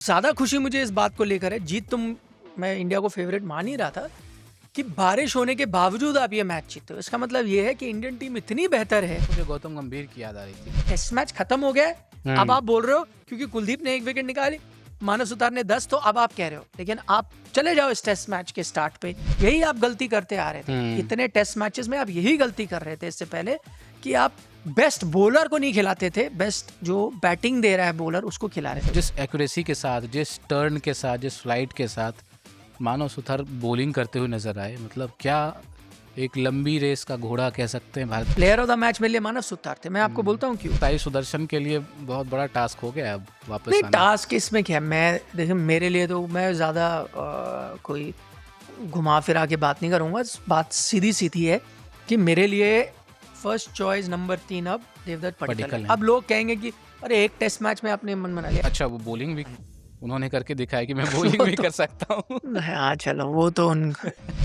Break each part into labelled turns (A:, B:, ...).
A: ज़्यादा खुशी मुझे इस बात को लेकर है, मैं इंडिया को फेवरेट मान ही रहा था कि बारिश होने के बावजूद आप ये मैच जीते हो। इसका मतलब ये है कि इंडियन टीम इतनी बेहतर है।
B: मुझे गौतम गंभीर की याद आ रही थी।
A: टेस्ट मैच खत्म हो गया है, अब आप बोल रहे हो क्योंकि कुलदीप ने 1 विकेट निकाली, मानव सुतार ने 10, तो अब आप कह रहे हो। लेकिन आप चले जाओ इस टेस्ट मैच के स्टार्ट पे, यही आप गलती करते आ रहे थे। इतने टेस्ट मैचेस में आप यही गलती कर रहे थे इससे पहले कि आप बेस्ट बॉलर को नहीं खिलाते थे, बेस्ट जो बैटिंग दे रहा है बॉलर उसको खिला रहे थे।
B: जिस एक्यूरेसी के साथ, जिस टर्न के साथ, जिस फ्लाइट के साथ मानव सुतार बॉलिंग करते हुए नजर आए, मतलब क्या एक लंबी रेस का घोड़ा कह सकते हैं Bharat.
A: Player of the match मेरे लिए मानव सुतार थे। मैं आपको बोलता हूँ क्यों।
B: साई सुदर्शन के लिए बहुत बड़ा टास्क हो गया अब वापस
A: नहीं,
B: आना।
A: टास्क इसमें क्या है, मैं देखिए मेरे लिए तो मैं ज़्यादा कोई घुमा फिरा के बात नहीं करूँगा। बात सीधी सीधी है कि मेरे लिए फर्स्ट चॉइस नंबर 3 अब देवदत्त पडिक्कल
B: पडिक्कल
A: है।
B: है।
A: अब लोग कहेंगे कि अरे एक टेस्ट मैच में आपने मन बना लिया।
B: अच्छा, वो बॉलिंग भी उन्होंने करके दिखाया कि मैं बॉलिंग भी कर सकता हूँ।
A: हाँ चलो, वो तो उन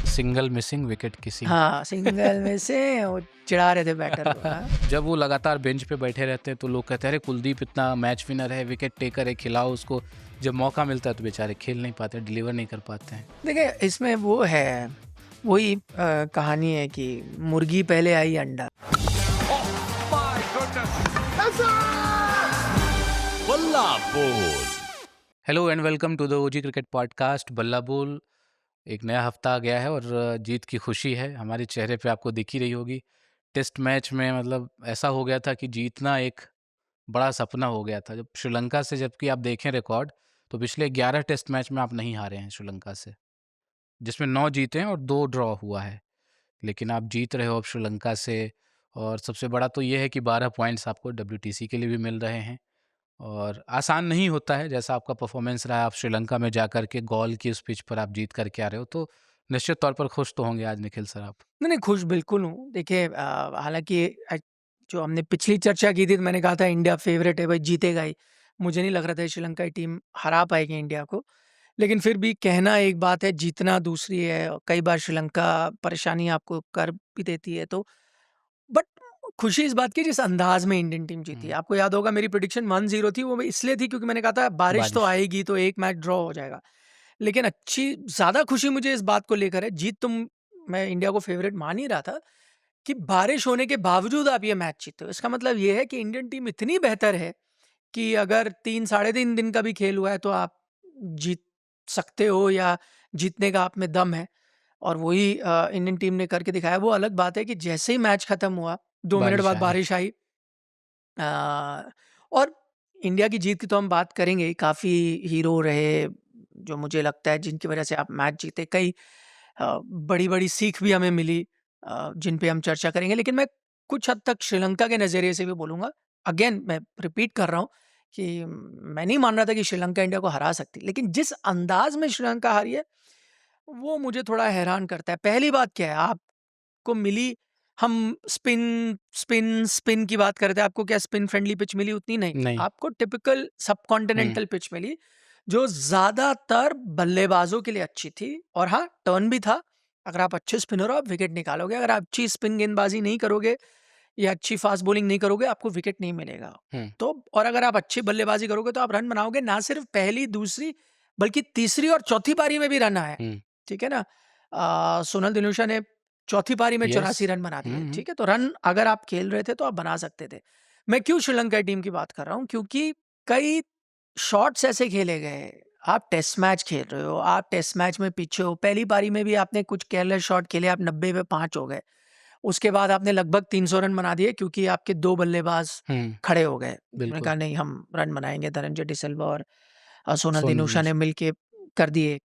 B: सिंगल मिसिंग विकेट किसी।
A: हाँ सिंगल में से वो चिढ़ा रहे थे बैटर को। हाँ।
B: जब वो लगातार बेंच पे बैठे रहते हैं तो लोग कहते हैं अरे कुलदीप इतना मैच विनर है, विकेट टेकर है, खिलाओ उसको। जब मौका मिलता है तो बेचारे खेल नहीं पाते, डिलीवर नहीं कर पाते हैं।
A: देखिए इसमें वो है, वही कहानी है कि मुर्गी पहले आई अंडा।
C: बल्ला बोल।
B: Hello and welcome to the OG cricket podcast बल्ला बोल। एक नया हफ्ता आ गया है और जीत की खुशी है हमारे चेहरे पे, आपको दिख ही रही होगी। टेस्ट मैच में मतलब ऐसा हो गया था कि जीतना एक बड़ा सपना हो गया था। जब श्रीलंका से, जबकि आप देखें रिकॉर्ड, तो पिछले 11 टेस्ट मैच में आप नहीं हारे हैं श्रीलंका से, जिसमें 9 जीते हैं और 2 ड्रॉ हुआ है। लेकिन आप जीत रहे हो अब श्रीलंका से, और सबसे बड़ा तो ये है कि 12 पॉइंट्स आपको WTC के लिए भी मिल रहे हैं। और आसान नहीं होता है, जैसा आपका परफॉर्मेंस रहा, आप श्रीलंका में जाकर के गॉल की उस पिच पर आप जीत करके आ रहे हो, तो निश्चित तौर पर खुश तो होंगे आज निखिल सर आप।
A: नहीं, खुश बिल्कुल हूँ। देखिए हालाँकि जो हमने पिछली चर्चा की थी तो मैंने कहा था इंडिया फ़ेवरेट है भाई, जीतेगा ही। मुझे नहीं लग रहा था श्रीलंका की टीम हरा पाएगी इंडिया को। लेकिन फिर भी कहना एक बात है, जीतना दूसरी है। और कई बार श्रीलंका परेशानी आपको कर भी देती है तो बट खुशी इस बात की जिस अंदाज़ में इंडियन टीम जीती है। आपको याद होगा मेरी प्रेडिक्शन 1-0 थी, वो इसलिए थी क्योंकि मैंने कहा था बारिश तो
B: बारिश।
A: आएगी तो एक मैच ड्रॉ हो जाएगा। लेकिन ज़्यादा खुशी मुझे इस बात को लेकर है, मैं इंडिया को फ़ेवरेट मान ही रहा था कि बारिश होने के बावजूद आप ये मैच जीते हो। इसका मतलब ये है कि इंडियन टीम इतनी बेहतर है कि अगर 3 साढ़े 3 दिन का भी खेल हुआ है तो आप जीत सकते हो, या जीतने का आप में दम है। और वही इंडियन टीम ने करके दिखाया। वो अलग बात है कि जैसे ही मैच खत्म हुआ 2 मिनट
B: बारिश
A: बाद
B: आई।
A: बारिश आई। और इंडिया की जीत की तो हम बात करेंगे ही। काफ़ी हीरो रहे जो मुझे लगता है जिनकी वजह से आप मैच जीते। कई बड़ी-बड़ी सीख भी हमें मिली जिन पे हम चर्चा करेंगे। लेकिन मैं कुछ हद तक श्रीलंका के नज़रिए से भी बोलूँगा। अगेन मैं रिपीट कर रहा हूँ कि मैं नहीं मान रहा था कि श्रीलंका इंडिया को हरा सकती। लेकिन जिस अंदाज़ में श्रीलंका हारी है, वो मुझे थोड़ा हैरान करता है। पहली बात क्या है, आपको मिली, हम स्पिन की बात कर रहे थे, आपको क्या स्पिन फ्रेंडली पिच मिली? उतनी नहीं।
B: नहीं।
A: आपको टिपिकल सबकॉन्टिनेंटल पिच मिली, जो ज़्यादातर बल्लेबाजों के लिए अच्छी थी। और हाँ, टर्न भी था। अगर आप अच्छे स्पिनर हो, आप विकेट निकालोगे। अगर आप अच्छी स्पिन गेंदबाजी नहीं करोगे या अच्छी फास्ट बॉलिंग नहीं करोगे, आपको विकेट नहीं मिलेगा। तो और अगर आप अच्छी बल्लेबाजी करोगे तो आप रन बनाओगे। ना सिर्फ पहली, दूसरी, बल्कि तीसरी और चौथी पारी में भी रन आए। ठीक है ना? सोनल दिनुशा ने चौथी पारी में 84 रन बना दिए। ठीक है? तो रन अगर आप खेल रहे थे तो आप बना सकते थे। मैं क्यों श्रीलंका टीम की बात कर रहा हूँ? क्योंकि कई शॉट्स ऐसे खेले गए। आप टेस्ट मैच खेल रहे हो, आप टेस्ट मैच में पीछे हो। पहली पारी में भी आपने कुछ केयरलेस शॉट खेले, आप 90 पे 5 हो गए। उसके बाद आपने लगभग 300 रन बना दिए क्योंकि आपके 2 बल्लेबाज खड़े हो गए। उन्होंने कहा नहीं, हम रन बनाएँगे। धनंजय डिसिल्वा और सोनल दिनुशा ने मिलके कर दिए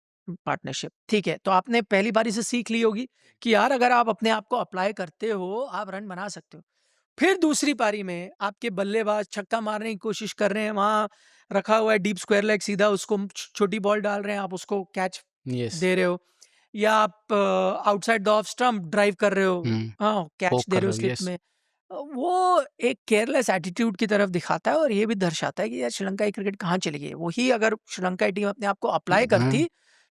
A: पार्टनरशिप। ठीक है, तो आपने पहली बारी से सीख ली होगी कि यार अगर आप अपने आप को अप्लाई करते हो, आप रन बना सकते हो। फिर दूसरी पारी में आपके बल्लेबाज छक्का मारने की कोशिश कर रहे हैं, वहाँ रखा हुआ है डीप स्क्वायर लेग, सीधा उसको छोटी बॉल डाल रहे हैं, आप उसको कैच
B: यस।
A: दे रहे हो। या आप outside the off stump drive कर रहे हो, हाँ, कैच
B: पोक
A: दे
B: कर
A: रहे हो
B: रहे हो,
A: स्लिप
B: यस।
A: में। वो एक केयरलेस एटीट्यूड की तरफ दिखाता है और ये भी दर्शाता है कि यार श्रीलंका की क्रिकेट कहाँ चली गई। वही अगर श्रीलंका की टीम अपने आप को अप्लाई करती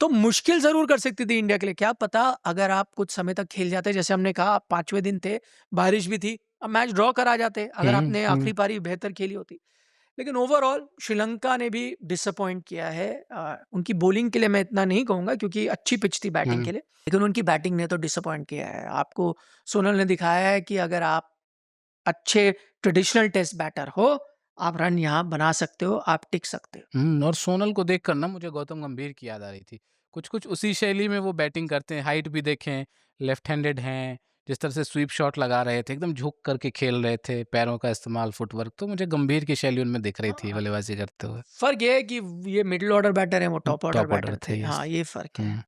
A: तो मुश्किल ज़रूर कर सकती थी इंडिया के लिए। क्या पता अगर आप कुछ समय तक खेल जाते, जैसे हमने कहा आप 5वें दिन थे, बारिश भी थी, अब मैच ड्रॉ करा जाते अगर आपने आखिरी पारी बेहतर खेली होती। लेकिन ओवरऑल श्रीलंका ने भी डिसअपॉइंट किया है। उनकी बॉलिंग के लिए मैं इतना नहीं कहूंगा क्योंकि अच्छी पिच थी बैटिंग के लिए, लेकिन उनकी बैटिंग ने तो डिसअपॉइंट किया है। आपको सोनल ने दिखाया है कि अगर आप अच्छे ट्रेडिशनल टेस्ट बैटर हो, आप रन यहाँ बना सकते हो, आप टिक सकते हो।
B: और सोनल को देखकर ना मुझे गौतम गंभीर की याद आ रही थी। कुछ उसी शैली में वो बैटिंग करते हैं, हाइट भी देखें, लेफ्ट हैंडेड हैं, जिस तरह से स्वीप शॉट लगा रहे थे, एकदम झुक करके खेल रहे थे, पैरों का इस्तेमाल, फुटवर्क, तो मुझे गंभीर की शैली उनमें दिख रही थी
A: हाँ,
B: बल्लेबाजी करते हुए।
A: फर्क ये है कि ये मिडिल ऑर्डर बैटर है, वो top order
B: top order
A: batter
B: थे,
A: थे।
B: यस।
A: हाँ, ये फर्क है।
B: हुँ,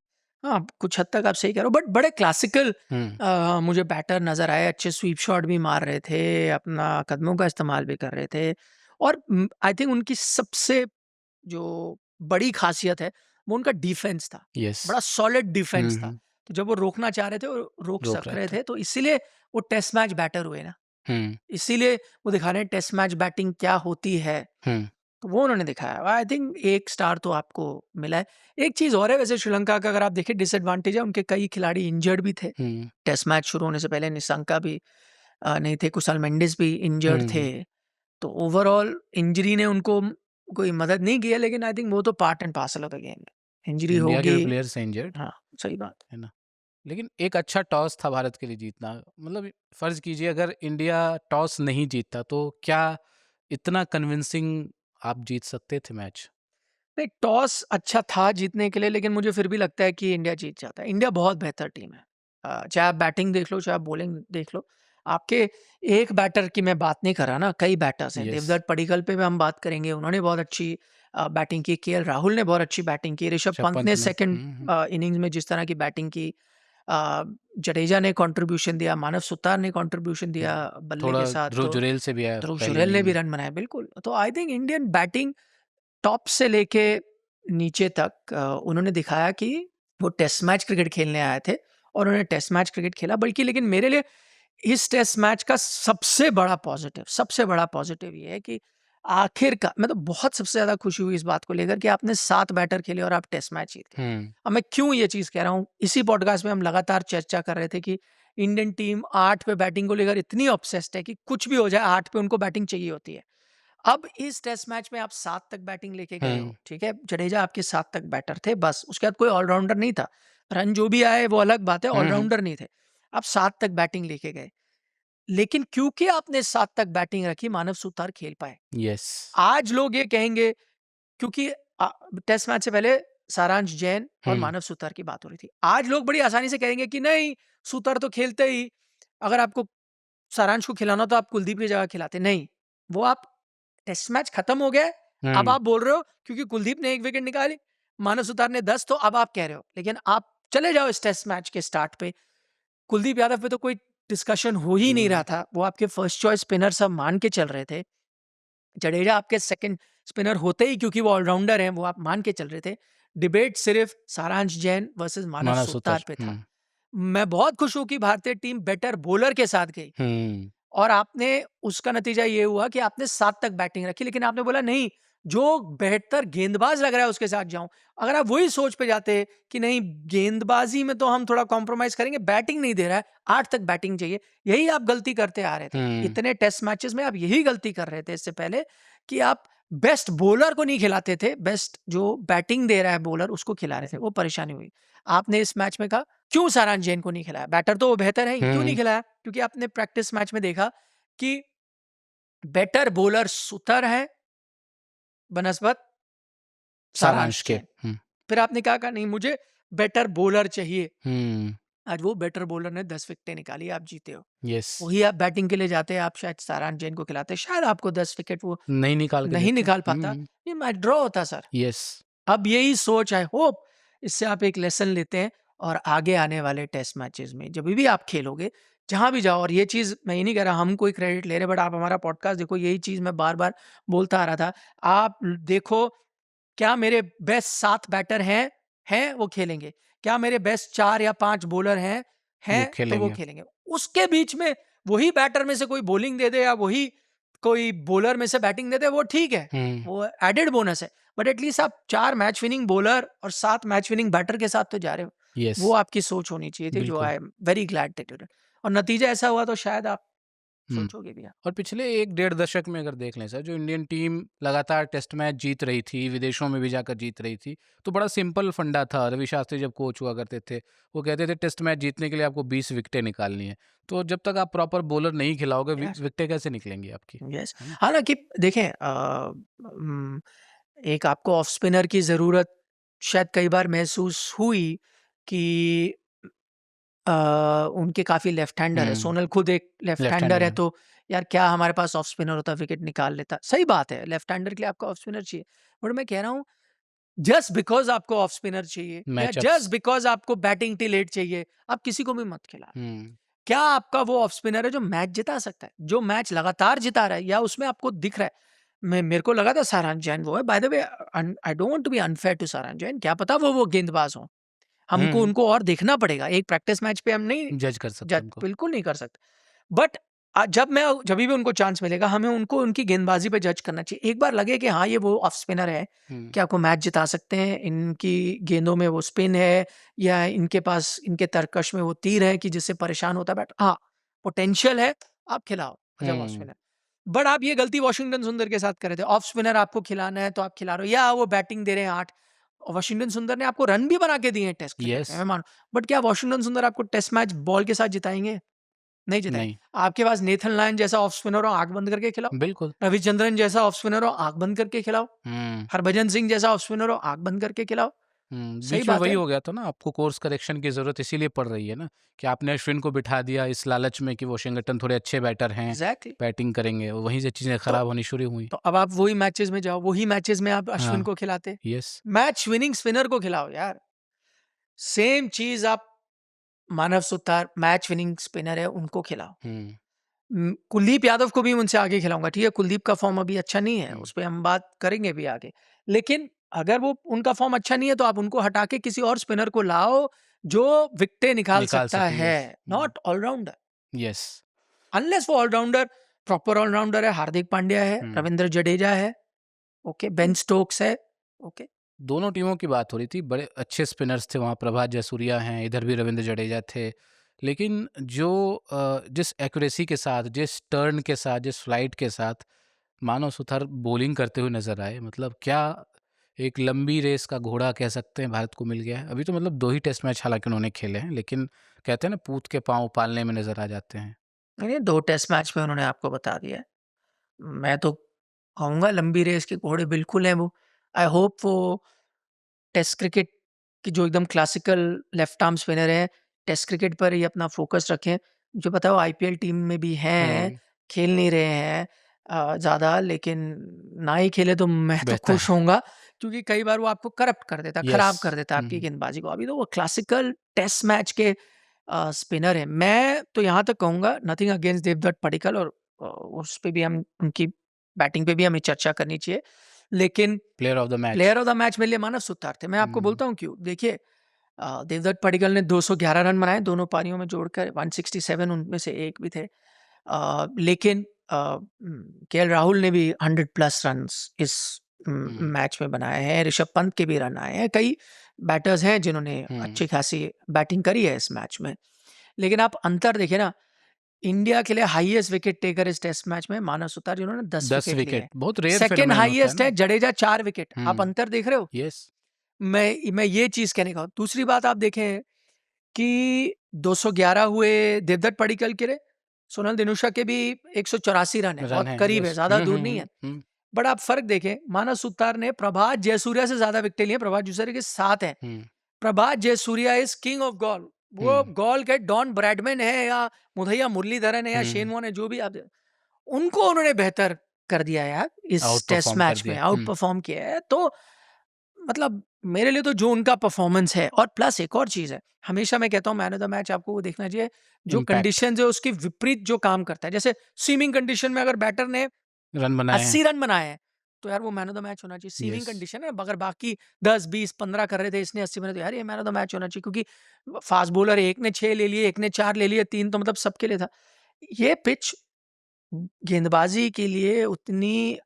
A: हाँ, कुछ हद तक आप सही कह रहे हो, बट बड़े क्लासिकल
B: हुँ,
A: मुझे बैटर नजर आए। अच्छे स्वीप शॉट भी मार रहे थे, अपना कदमों का इस्तेमाल भी कर रहे थे। और आई थिंक उनकी सबसे जो बड़ी खासियत है वो उनका डिफेंस था।
B: यस।
A: बड़ा सॉलिड डिफेंस था।
B: हुँ,
A: तो जब वो रोकना चाह रहे थे वो रोक
B: रोक
A: सक
B: रहे
A: रहे
B: थे।
A: थे, तो इसीलिए वो टेस्ट मैच बैटर हुए ना।
B: हुँ,
A: इसीलिए वो दिखा रहे हैं टेस्ट मैच बैटिंग क्या होती है।
B: हुँ,
A: तो वो उन्होंने दिखाया। आई थिंक एक स्टार तो आपको मिला है। एक चीज़ और है, वैसे श्रीलंका का अगर आप देखें डिसएडवांटेज है, उनके कई खिलाड़ी इंजर्ड भी थे।
B: हुँ,
A: टेस्ट मैच शुरू होने से पहले निशंका भी नहीं थे, कुशाल मेंडिस भी इंजर्ड थे।
B: हुँ।
A: तो ओवरऑल इंजरी ने उनको कोई मदद नहीं की है, लेकिन आई थिंक वो तो part and parcel of the game है। इंजरी
B: इंडिया के
A: होगी।
B: भी प्लेयर्स हैं इंजर्ड,
A: हाँ, सही बात।
B: है ना? लेकिन एक अच्छा टॉस था भारत के लिए जीतना। मतलब फ़र्ज़ कीजिए अगर इंडिया टॉस नहीं जीतता तो क्या इतना कन्विंसिंग आप जीत सकते थे मैच?
A: नहीं, टॉस अच्छा था जीतने के लिए, लेकिन मुझे फिर भी लगता है कि इंडिया जीत जाता है। इंडिया बहुत बेहतर टीम है। चाहे आप बैटिंग देख लो, चाहे आप बॉलिंग देख लो। आपके एक बैटर की मैं बात नहीं कर रहा ना, कई बैटर्स हैं।
B: यस।
A: देवदत्त पडिक्कल पे भी हम बात करेंगे, उन्होंने बहुत अच्छी बैटिंग की। केएल राहुल ने बहुत अच्छी बैटिंग की। ऋषभ
B: ऋषभ
A: पंत
B: पंत
A: ने
B: ने
A: सेकंड
B: हुँ,
A: इनिंग्स में जिस तरह की बैटिंग की, जडेजा ने कंट्रीब्यूशन दिया, मानव सुतार ने कंट्रीब्यूशन दिया बल्ले
B: थोड़ा
A: के साथ,
B: ध्रुव
A: तो
B: जुरैल से भी आया
A: ध्रुव
B: पहली
A: जुरैल ने
B: इनिंग
A: भी
B: में।
A: रन बनाए, बिल्कुल। तो I think Indian batting top से लेके नीचे तक उन्होंने दिखाया कि वो टेस्ट मैच क्रिकेट खेलने आए थे और उन्होंने टेस्ट मैच क्रिकेट खेला। बल्कि लेकिन मेरे लिए इस टेस्ट मैच का सबसे बड़ा पॉजिटिव ये है कि आखिरकार मैं तो बहुत सबसे ज्यादा खुशी हुई इस बात को लेकर कि आपने 7 बैटर खेले और आप टेस्ट मैच जीत गए।
B: हुँ,
A: अब मैं क्यों ये चीज कह रहा हूँ, इसी पॉडकास्ट में हम लगातार चर्चा कर रहे थे कि इंडियन टीम 8 पे बैटिंग को लेकर इतनी ऑब्सेस्ड है कि कुछ भी हो जाए 8 पे उनको बैटिंग चाहिए होती है। अब इस टेस्ट मैच में आप 7 तक बैटिंग लेके गए
B: हुँ,
A: हो, ठीक है? जडेजा आपके 7 तक बैटर थे, बस। उसके बाद कोई ऑलराउंडर नहीं था। रन जो भी आए वो अलग बात है,
B: हुँ, हुँ।
A: ऑलराउंडर नहीं थे। आप 7 तक बैटिंग लेके गए। लेकिन क्योंकि आपने 7 तक बैटिंग रखी, मानव सुतार खेल पाए।
B: यस।
A: आज लोग ये कहेंगे, क्योंकि टेस्ट मैच से पहले सारांश जैन और
B: हुँ,
A: मानव सुतार की बात हो रही थी। आज लोग बड़ी आसानी से कहेंगे कि नहीं, सुतार तो खेलते ही, अगर आपको सारांश को खिलाना तो आप कुलदीप की जगह खिलाते। नहीं, वो आप टेस्ट मैच खत्म हो गया है, अब
B: हुँ,
A: आप बोल रहे हो क्योंकि कुलदीप ने 1 विकेट निकाली, मानव सुतार ने 10, तो अब आप कह रहे हो। लेकिन आप चले जाओ इस टेस्ट मैच के स्टार्ट पे, कुलदीप यादव पे तो कोई डिस्कशन हो ही नहीं रहा
B: हुँ,
A: था। वो आपके फर्स्ट चॉइस स्पिनर सब मान के चल रहे थे। जडेजा आपके सेकंड स्पिनर होते ही, क्योंकि वो ऑलराउंडर हैं, वो आप मान के चल रहे थे। डिबेट सिर्फ सारांश जैन वर्सेस मानव
B: मानव
A: सुतार
B: सुतार।
A: पे था।
B: हुँ,
A: मैं बहुत खुश हूं कि भारतीय टीम बेटर बॉलर के साथ गई
B: हुँ,
A: और आपने उसका नतीजा ये हुआ कि आपने 7 तक बैटिंग रखी। लेकिन आपने बोला नहीं, जो बेहतर गेंदबाज लग रहा है उसके साथ जाऊं। अगर आप वही सोच पे जाते कि नहीं, गेंदबाजी में तो हम थोड़ा कॉम्प्रोमाइज करेंगे, बैटिंग नहीं दे रहा है, 8 तक बैटिंग चाहिए, यही आप गलती करते आ रहे थे।
B: हुँ,
A: इतने टेस्ट मैचेस में आप यही गलती कर रहे थे इससे पहले, कि आप बेस्ट बॉलर को नहीं खिलाते थे, बेस्ट जो बैटिंग दे रहा है बॉलर उसको खिला रहे थे। वो परेशानी हुई। आपने इस मैच में कहा क्यों सारांश जैन को नहीं खिलाया? बैटर तो वो बेहतर है ही, क्यों नहीं
B: हुँ,
A: खिलाया? क्योंकि आपने प्रैक्टिस मैच में देखा कि बेटर बॉलर सुतर है बनस्बत
B: सारांश
A: सारांश
B: के।
A: जैन।
B: हुँ,
A: फिर आपने कहा नहीं, मुझे बेटर बॉलर चाहिए।
B: हुँ,
A: आज वो बेटर बॉलर ने 10 विकेटें निकाली, आप जीते हो।
B: यस।
A: वही आप बैटिंग के लिए जाते, आप शायद सारांश जैन को खिलाते, शायद आपको 10 विकेट वो
B: नहीं निकाल के
A: नहीं
B: देते।
A: निकाल पाता,
B: हुँ,
A: ये मैच ड्रॉ होता सर।
B: यस।
A: अब यही सोच, आई होप इससे आप एक लेसन लेते हैं और आगे आने वाले टेस्ट मैचेस में जब भी आप खेलोगे, जहां भी जाओ। और ये चीज मैं ये नहीं कह रहा हम कोई क्रेडिट ले रहे, बट आप हमारा पॉडकास्ट देखो, यही चीज मैं बार बार बोलता आ रहा था। आप देखो, क्या मेरे बेस्ट 7 बैटर हैं वो खेलेंगे? क्या मेरे बेस्ट 4 या 5 बॉलर
B: वो
A: हैं तो वो
B: खेलेंगे।
A: खेलेंगे। उसके बीच में वही बैटर में से कोई बॉलिंग दे दे या वही कोई बॉलर में से बैटिंग दे दे, वो ठीक है,
B: हुँ,
A: वो एडेड बोनस है। बट एटलीस्ट आप 4 मैच विनिंग बॉलर और 7 मैच विनिंग बैटर के साथ तो जा रहे हो।
B: यस,
A: वो आपकी सोच होनी चाहिए थी, जो
B: बिल्कुल।
A: I am very glad that you did. और नतीजा ऐसा हुआ तो शायद आप सोचोगे भी आप।
B: और पिछले 1 डेढ़ दशक में अगर देख लें सर, जो इंडियन टीम लगातार टेस्ट मैच जीत रही थी, विदेशों में भी जाकर जीत रही थी, तो बड़ा सिंपल फंडा था। रवि शास्त्री जब कोच हुआ करते थे, वो कहते थे टेस्ट मैच जीतने के लिए आपको 20 विकेटें निकालनी है। तो जब तक आप प्रॉपर बॉलर नहीं खिलाओगे,
A: यस,
B: विकेटें कैसे निकलेंगी आपकी?
A: यस।
B: है ना?
A: हालाँकि देखें एक आपको ऑफ स्पिनर की ज़रूरत शायद कई बार महसूस हुई कि अ, उनके काफ़ी लेफ्ट हैंडर है।
B: हुँ,
A: सोनल खुद एक लेफ्ट
B: लेफ्ट
A: हैंडर
B: हैंडर
A: है,
B: हैं।
A: तो यार क्या हमारे पास ऑफ स्पिनर होता विकेट निकाल लेता। सही बात है, लेफ्ट हैंडर के लिए आपको ऑफ स्पिनर चाहिए। बट मैं कह रहा हूँ जस्ट बिकॉज़ आपको ऑफ स्पिनर चाहिए या
B: मैचअप्स।
A: जस्ट बिकॉज़ आपको बैटिंग टिल 8 चाहिए, आप किसी को भी मत खिलाना।
B: हुँ,
A: क्या आपका वो ऑफ स्पिनर है जो मैच जिता सकता है? जो मैच लगातार जिता रहा है या उसमें आपको दिख रहा है? मैं मेरे को लगा था सारांश जैन वो है। By the way I don't want to be unfair to Saransh Jain, क्या पता वो गेंदबाज हों। हमको
B: हुँ,
A: उनको और देखना पड़ेगा। एक प्रैक्टिस मैच पे हम नहीं
B: जज कर सकते
A: जज
B: हैं उनको।
A: बिल्कुल नहीं कर सकते। बट जभी भी उनको चांस मिलेगा हमें उनको उनकी गेंदबाजी पे जज करना चाहिए। एक बार लगे कि हाँ, ये वो ऑफ स्पिनर है,
B: हुँ,
A: कि आपको मैच जिता सकते हैं, इनकी गेंदों में वो स्पिन है या इनके पास इनके तरकश में वो तीर है कि जिससे परेशान होता है बैट हाँ, पोटेंशियल है, आप खिलाओ as a of
B: hmm,
A: spinner. But आप ये गलती वॉशिंगटन सुंदर के साथ कर रहे थे। ऑफ स्पिनर आपको खिलाना है तो आप खिला रहे हो या वो बैटिंग दे रहे हैं 8 और वॉशिंगटन सुंदर ने आपको रन भी बना के दिए हैं टेस्ट क्रिकेट में,
B: येस,
A: मैं मानूँ। बट क्या वॉशिंगटन सुंदर आपको टेस्ट मैच बॉल के साथ जिताएँगे? नहीं जिताएँगे।
B: नहीं,
A: आपके पास नेथन लायन जैसा ऑफ स्पिनर हो, आँख बंद करके खिलाओ।
B: बिल्कुल।
A: रविचंद्रन जैसा ऑफ स्पिनर हो, आँख बंद करके खिलाओ।
B: हुँ।
A: हरभजन सिंह जैसा ऑफ स्पिनर हो, आँख बंद करके खिलाओ। सही
B: बीच में
A: बात
B: वही
A: है।
B: हो गया था ना, आपको कोर्स करेक्शन की ज़रूरत इसीलिए पड़ रही है ना, कि आपने अश्विन को बिठा दिया इस लालच में कि वॉशिंगटन थोड़े अच्छे बैटर हैं,
A: एग्ज़ैक्टली।
B: बैटिंग करेंगे, वहीं से चीज़ें
A: तो
B: खराब होनी शुरू हुई।
A: तो अब आप वही मैचेज़ में जाओ, वही मैचेज़ में आप अश्विन
B: हाँ,
A: को खिलाते।
B: यस।
A: मैच विनिंग स्पिनर को खिलाओ यार। सेम चीज़ आप मानव सुतार मैच विनिंग स्पिनर है, उनको खिलाओ।
B: हुँ,
A: कुलदीप यादव को भी उनसे आगे खिलाऊँगा, ठीक है? कुलदीप का फ़ॉर्म अभी अच्छा नहीं है,
B: हुँ,
A: उस पे हम बात करेंगे भी आगे। लेकिन अगर वो उनका फ़ॉर्म अच्छा नहीं है, तो आप उनको हटा के किसी और स्पिनर को लाओ, जो विकेटें निकाल
B: निकाल
A: सकता
B: सके,
A: है,
B: yes.
A: Not allrounder.
B: Yes.
A: Unless वो ऑलराउंडर प्रॉपर ऑलराउंडर है, हार्दिक पांड्या है,
B: हुँ,
A: रविंद्र जडेजा है, ओके, बेन स्टोक्स है, ओके।
B: दोनों टीमों की बात हो रही थी, बड़े अच्छे स्पिनर्स थे वहाँ, प्रभात जयसूर्या हैं, इधर भी रवींद्र जडेजा थे। लेकिन जो जिस एक्यूरेसी के साथ, जिस टर्न के साथ, जिस फ्लाइट के साथ मानव सुथार बॉलिंग करते हुए नज़र आए, मतलब क्या एक लंबी रेस का घोड़ा कह सकते हैं भारत को मिल गया है। अभी तो मतलब 2 ही टेस्ट मैच हालाँकि उन्होंने खेले हैं, लेकिन कहते हैं ना पूत के पाँव पालने में नज़र आ जाते हैं।
A: नहीं, 2 टेस्ट मैच में उन्होंने आपको बता दिया है। मैं तो कहूँगा लंबी रेस के घोड़े बिल्कुल हैं वो। आई होप वो टेस्ट क्रिकेट की जो एकदम क्लासिकल लेफ्ट आर्म स्पिनर है, टेस्ट क्रिकेट पर ही अपना फ़ोकस रखें। मुझे पता है वो आईपीएल टीम में भी हैं,
B: हुँ,
A: खेल नहीं रहे हैं ज़्यादा, लेकिन ना ही खेले तो मैं तो
B: बेहतर
A: खुश
B: है।
A: होऊँगा, क्योंकि कई बार वो आपको करप्ट कर देता है,
B: यस।
A: खराब कर देता है
B: हुँ,
A: आपकी
B: हुँ,
A: गेंदबाजी को। अभी तो वो क्लासिकल टेस्ट मैच के स्पिनर हैं। मैं तो यहाँ तक कहूँगा, नथिंग अगेंस्ट देवदत्त पडिक्कल, और उस पे भी हम उनकी बैटिंग पे भी हमें चर्चा करनी चाहिए। लेकिन
B: player of the match.
A: Player of the match मेरे लिए मानव सुतार थे। मैं आपको
B: हुँ,
A: बोलता हूँ क्यों? देखिए देवदत्त पडिक्कल ने 211 रन बनाए दोनों पारियों में जोड़कर, 167 उनमें से एक भी थे। लेकिन केएल राहुल ने भी 100 प्लस रन्स इस
B: हुँ,
A: मैच में बनाए हैं। ऋषभ पंत के भी रन आए हैं। कई बैटर्स हैं जिन्होंने
B: हुँ।
A: अच्छी खासी बैटिंग करी है इस मैच में। लेकिन आप अंतर देखिए ना, इंडिया के लिए हाईएस्ट विकेट टेकर इस टेस्ट मैच में मानव सुतार, जिन्होंने 10
B: 10
A: विकेट लिए
B: विकेट,
A: हैं।
B: बहुत रेयर
A: सेकंड
B: फेनोमेनन होता है
A: हाईएस्ट
B: ना।
A: है जडेजा 4 विकेट। आप
B: हुँ,
A: अंतर देख रहे हो?
B: यस।
A: मैं ये चीज़ कहने का हूँ। दूसरी बात आप देखें कि 211 हुए देवदत्त पडिक्कल के लिए, सोनल दिनुशा के भी 184 रन है,
B: रन
A: बहुत
B: है,
A: करीब है,
B: यस।
A: ज़्यादा
B: हुँ,
A: दूर
B: हुँ,
A: नहीं
B: हुँ,
A: है।
B: हुँ,
A: बट आप फ़र्क देखें, मानव सुतार ने प्रभात जयसूर्या से ज़्यादा विकेटें ली हैं, प्रभात जयसूर्या के 7 हैं।
B: Um,
A: Prabath Jayasuriya is king of Galle. वो
B: हुँ,
A: गॉल के डॉन ब्रैडमैन है या मुथैया मुरलीधरन है या शेन
B: हुँ,
A: वॉर्न है, जो भी आप उनको उन्होंने बेहतर कर दिया यार इस
B: आउट
A: टेस्ट
B: परफ़ॉर्म कर
A: मैच में,
B: दिया।
A: आउट
B: हुँ,
A: परफ़ॉर्म किया है। तो मतलब मेरे लिए तो जो उनका परफॉर्मेंस है, और प्लस एक और चीज़ है, हमेशा मैं कहता हूँ मैन ऑफ द मैच आपको वो देखना चाहिए, जो
B: इम्पैक्ट,
A: कंडीशंस है उसके विपरीत जो काम करता है। जैसे स्विमिंग कंडीशन में अगर बैटर ने
B: रन बनाए हैं।
A: 80 रन बनाए हैं, तो यार वो मैन ऑफ द मैच होना चाहिए। Swimming
B: yes.
A: कंडीशन है, अगर बाकी 10, 20, 15 कर रहे थे, इसने 80 बना, तो यार ये मैन ऑफ द मैच होना चाहिए, क्योंकि फास्ट बॉलर एक ने 6 ले लिए, एक ने 4 ले लिए, 3 तो मतलब सबके लिए था। ये पिच गेंदबाजी के लिए उतनी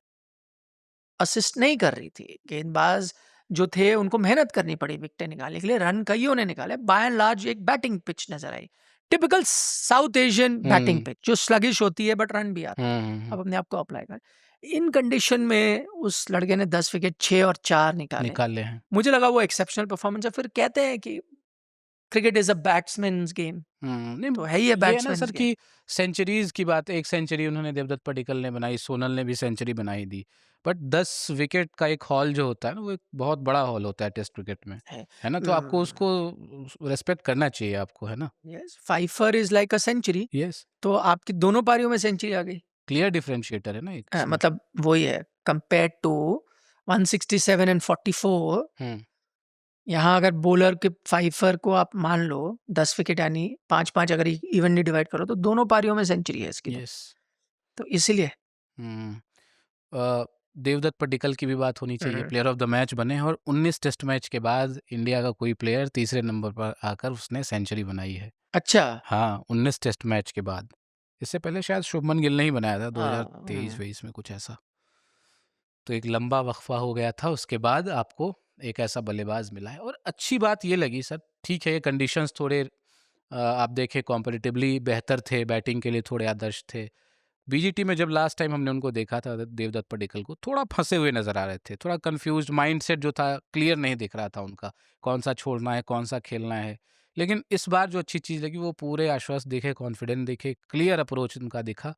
A: असिस्ट नहीं कर रही थी। गेंदबाज जो थे उनको मेहनत करनी पड़ी विकेटें निकालने के लिए, रन कइयों ने निकाले। बाय एंड लार्ज एक बैटिंग पिच नज़र आई। टिपिकल साउथ एशियन बैटिंग
B: हम्म
A: पिच जो स्लगिश होती है बट रन भी आता है।
B: हम्म
A: अब अपने आप को अप्लाई कर, इन कंडीशन में उस लड़के ने 10 विकेट 6 और 4 निकाले।
B: निकाले हैं।
A: मुझे लगा वो एक्सेप्शनल परफॉर्मेंस है। फिर कहते हैं कि cricket is a batsmen game,
B: नहीं
A: तो है ही है
B: ये है ना
A: बैट्समैन्स
B: सर
A: गेम।
B: कि सेंचुरीज की बात है, एक सेंचुरी उन्होंने देवदत्त पडिक्कल ने बनाई, सोनल ने भी सेंचुरी बनाई दी, बट 10 विकेट का एक हॉल जो होता है ना वो एक बहुत बड़ा हॉल होता है टेस्ट क्रिकेट में,
A: है
B: है ना? तो आपको उसको रेस्पेक्ट करना चाहिए आपको, है ना?
A: Yes, fifer is like a century.
B: Yes,
A: तो आपकी दोनों पारियों में सेंचुरी आ गई।
B: क्लियर डिफरेंशिएटर है ना एक इसमें।
A: मतलब वही है कंपेयर टू 167 एंड 44।
B: हम्म
A: यहाँ अगर बॉलर के फाइफर को आप मान लो 10 विकेट यानी 5-5 अगर इवनली डिवाइड करो तो दोनों पारियों में सेंचुरी है इसकी।
B: यस
A: तो इसीलिए
B: हम्म देवदत्त पडिक्कल की भी बात होनी चाहिए, प्लेयर ऑफ द मैच बने, और 19 टेस्ट मैच के बाद इंडिया का कोई प्लेयर तीसरे नंबर पर आकर उसने सेंचुरी बनाई है।
A: अच्छा।
B: हाँ, 19 टेस्ट मैच के बाद। इससे पहले शायद शुभमन गिल ने ही बनाया था
A: हाँ,
B: 2023-23 में कुछ ऐसा। तो एक लंबा वक्फा हो गया था, उसके बाद आपको एक ऐसा बल्लेबाज मिला है। और अच्छी बात ये लगी सर, ठीक है ये कंडीशंस थोड़े आप देखें कॉम्पैरेटिवली बेहतर थे, बैटिंग के लिए थोड़े आदर्श थे। बीजीटी में जब लास्ट टाइम हमने उनको देखा था देवदत्त पडिक्कल को, थोड़ा फंसे हुए नजर आ रहे थे, थोड़ा कंफ्यूज्ड माइंडसेट जो था क्लियर नहीं दिख रहा था उनका, कौन सा छोड़ना है कौन सा खेलना है। लेकिन इस बार जो अच्छी चीज़ लगी वो पूरे आश्वस्त दिखे, कॉन्फिडेंट दिखे, क्लियर अप्रोच उनका दिखा।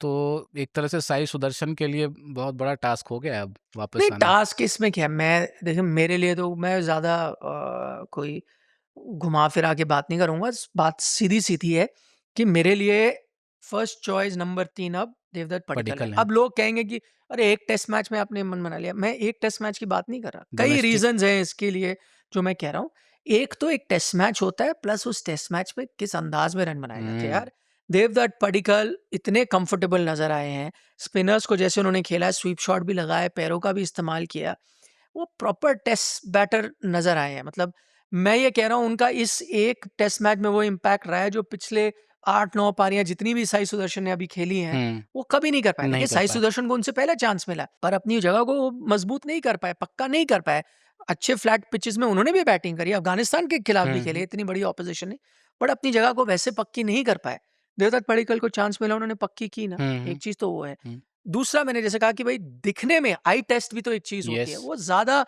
B: तो एक तरह से साई सुदर्शन के लिए बहुत बड़ा टास्क हो गया है अब वापस
A: नहीं
B: आना।
A: टास्क इसमें क्या है, मैं देखिए मेरे लिए तो मैं ज़्यादा कोई घुमा फिरा के बात नहीं करूँगा। बात सीधी सीधी है कि मेरे लिए फर्स्ट चॉइस नंबर 3 अब देवदत्त पडिक्कल है।
B: पडिक्कल हैं।
A: अब लोग कहेंगे कि अरे एक टेस्ट मैच में आपने मन बना लिया। मैं एक टेस्ट मैच की बात नहीं कर रहा, कई
B: डोमेस्टिक
A: रीजंस हैं इसके लिए जो मैं कह रहा हूँ। एक तो एक टेस्ट मैच होता है, प्लस उस टेस्ट मैच में किस अंदाज में रन बनाए जाते हैं। यार देवदत्त पडिक्कल इतने कंफर्टेबल नजर आए हैं, स्पिनर्स को जैसे उन्होंने खेला है, स्वीप शॉट भी लगाए, पैरों का भी इस्तेमाल किया, वो प्रॉपर टेस्ट बैटर नजर आए हैं। मतलब मैं ये कह रहा हूँ उनका इस एक टेस्ट मैच में वो इम्पैक्ट रहा है जो पिछले 8-9 पारियां जितनी भी साई सुदर्शन ने अभी खेली हैं वो कभी नहीं कर पाए।
B: नहीं
A: देखिए
B: कर
A: साई
B: पाए।
A: सुदर्शन को उनसे पहले चांस मिला पर अपनी जगह को वो मजबूत नहीं कर पाए, पक्का नहीं कर पाए। अच्छे फ्लैट पिचेस में उन्होंने भी बैटिंग करी, अफगानिस्तान के खिलाफ भी खेले, इतनी बड़ी ऑपोजिशन ने, बट अपनी जगह को वैसे पक्की नहीं कर पाए। देवदत्त पडिक्कल को चांस मिला, उन्होंने पक्की की ना। एक चीज तो वो है। दूसरा मैंने जैसे कहा कि भाई दिखने में आई टेस्ट भी तो एक चीज होती है,
B: यस,
A: वो ज्यादा